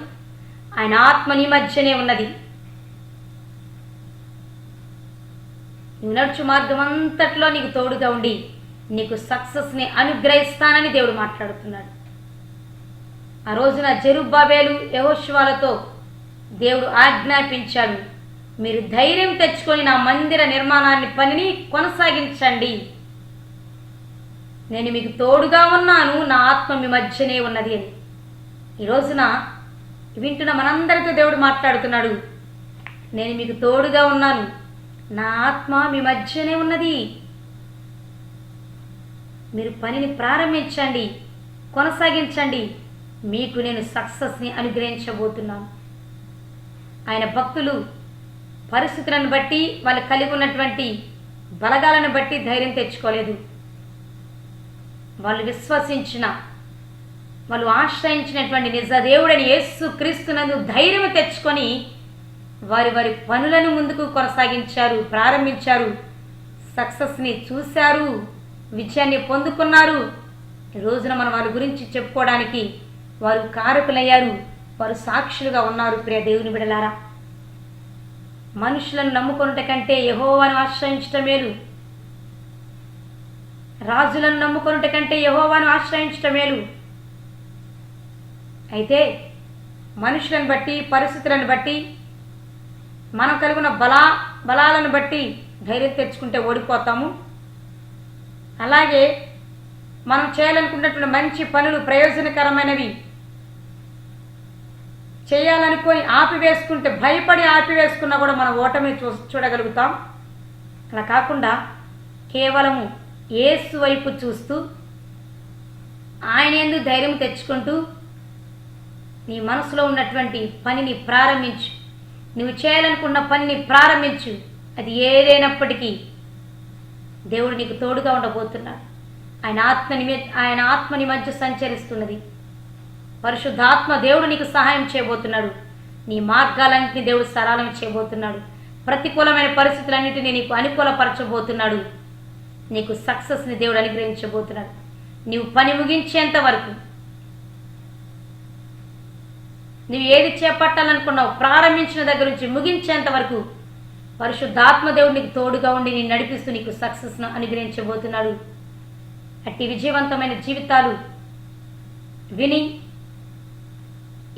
ఆయన ఆత్మ నీ మధ్యనే ఉన్నది. నువ్వు నడుచు మార్గం అంతట్లో నీకు తోడుగా ఉండి నీకు సక్సెస్ని అనుగ్రహిస్తానని దేవుడు మాట్లాడుతున్నాడు. ఆ రోజున జెరుబ్బాబెలు యెహోషువలతో దేవుడు ఆజ్ఞాపించాడు, మీరు ధైర్యం తెచ్చుకొని నా మందిర నిర్మాణాన్ని పనిని కొనసాగించండి. నేను మీకు తోడుగా ఉన్నాను, నా ఆత్మ మీ మధ్యనే ఉన్నది అని. ఈ రోజున వింటున్న మనందరితో దేవుడు మాట్లాడుతున్నాడు, నేను మీకు తోడుగా ఉన్నాను, నా ఆత్మ మీ మధ్యనే ఉన్నది. మీరు పనిని ప్రారంభించండి, కొనసాగించండి, మీకు నేను సక్సెస్ని అనుగ్రహించబోతున్నాను. ఆయన భక్తులు పరిస్థితులను బట్టి, వాళ్ళు కలిగి ఉన్నటువంటి బలగాలను బట్టి ధైర్యం తెచ్చుకోలేదు. వాళ్ళు విశ్వసించిన, వాళ్ళు ఆశ్రయించినటువంటి నిజ దేవుడని యేసు క్రీస్తునందు ధైర్యం తెచ్చుకొని వారి వారి పనులను ముందుకు కొనసాగించారు, ప్రారంభించారు, సక్సెస్ని చూశారు, విజయాన్ని పొందుకున్నారు. ఈ రోజున మనం వారి గురించి చెప్పుకోవడానికి వారు కారకులయ్యారు, వారు సాక్షులుగా ఉన్నారు. ప్రియ దేవుని బిడ్డలారా, మనుషులను నమ్ముకొనుట కంటే యెహోవాను ఆశ్రయించటం మేలు. రాజులను నమ్ముకొనుట కంటే యెహోవాను ఆశ్రయించటం మేలు. అయితే మనుషులను బట్టి, పరిస్థితులను బట్టి, మనం కలిగిన బలాలను బట్టి ధైర్యం తెచ్చుకుంటే ఓడిపోతాము. అలాగే మనం చేయాలనుకున్నటువంటి మంచి పనులు, ప్రయోజనకరమైనవి చేయాలనుకొని ఆపివేసుకుంటే, భయపడి ఆపివేసుకున్నా కూడా మనం ఓటమిని చూడగలుగుతాం. అలా కాకుండా కేవలము యేసు వైపు చూస్తూ ఆయన యందు ధైర్యం తెచ్చుకుంటూ నీ మనసులో ఉన్నటువంటి పనిని ప్రారంభించు. నువ్వు చేయాలనుకున్న పనిని ప్రారంభించు. అది ఏదైనప్పటికీ దేవుడు నీకు తోడుగా ఉండబోతున్నాడు. ఆయన ఆత్మ నీ మధ్య సంచరిస్తున్నది. పరిశుద్ధాత్మ దేవుడు నీకు సహాయం చేయబోతున్నాడు. నీ మార్గాలన్నింటినీ దేవుడు సరళం చేయబోతున్నాడు. ప్రతికూలమైన పరిస్థితులన్నింటినీ నీకు అనుకూలపరచబోతున్నాడు. నీకు సక్సెస్ని దేవుడు అనుగ్రహించబోతున్నాడు. నీవు పని ముగించేంత వరకు, నువ్వు ఏది చేపట్టాలనుకున్నావు ప్రారంభించిన దగ్గర నుంచి ముగించేంత వరకు పరిశుద్ధాత్మ దేవుడు నీకు తోడుగా ఉండి నేను నడిపిస్తూ నీకు సక్సెస్ను అనుగ్రహించబోతున్నాడు. అట్టి విజయవంతమైన జీవితాలు విని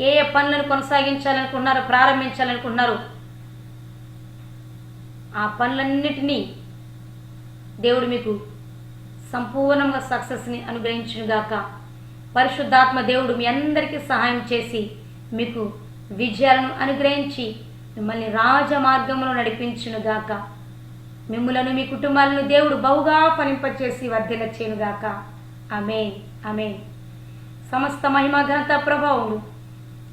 ఏ ఏ పనులను కొనసాగించాలనుకున్నారో, ప్రారంభించాలనుకున్నారో ఆ పనులన్నిటినీ దేవుడు మీకు సంపూర్ణంగా సక్సెస్ని అనుగ్రహించునుగాక. పరిశుద్ధాత్మ దేవుడు మీ అందరికీ సహాయం చేసి మీకు విజయాలను అనుగ్రహించి మిమ్మల్ని రాజమార్గంలో నడిపించునుగాక. మిమ్ములను, మీ కుటుంబాలను దేవుడు బహుగా ఫలింపచేసి వర్ధిల్ల చేయునుగాక. ఆమేన్, ఆమేన్. సమస్త మహిమ, ఘనత, ప్రభావములు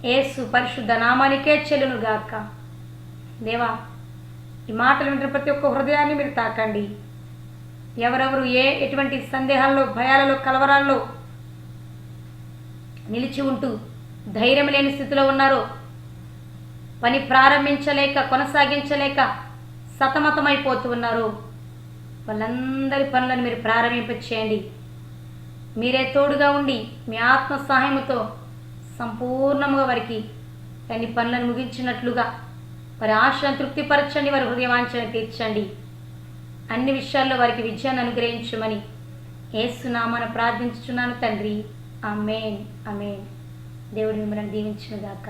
యేసు పరిశుద్ధ నామానికే చెల్లునుగాక. దేవా, ఈ మాటలు వింటున్న ప్రతి ఒక్క హృదయాన్ని మీరు తాకండి. ఎవరెవరు ఎటువంటి సందేహాల్లో, భయాలలో, కలవరాల్లో నిలిచి ఉంటూ ధైర్యం లేని స్థితిలో ఉన్నారో, పని ప్రారంభించలేక, కొనసాగించలేక సతమతమైపోతూ ఉన్నారో, వాళ్ళందరి పనులను మీరు ప్రారంభింపచేయండి. మీరే తోడుగా ఉండి మీ ఆత్మ సహాయముతో సంపూర్ణంగా వారికి అన్ని పనులను ముగించినట్లుగా వారి ఆశను తృప్తిపరచండి, వారి హృదయవాంఛను తీర్చండి. అన్ని విషయాల్లో వారికి విజయాన్ని అనుగ్రహించమని యేసు నామమున ప్రార్థించుచున్నాను తండ్రి. ఆమేన్, ఆమేన్. దేవుడు మిమ్మల్ని దీవించునుగాక.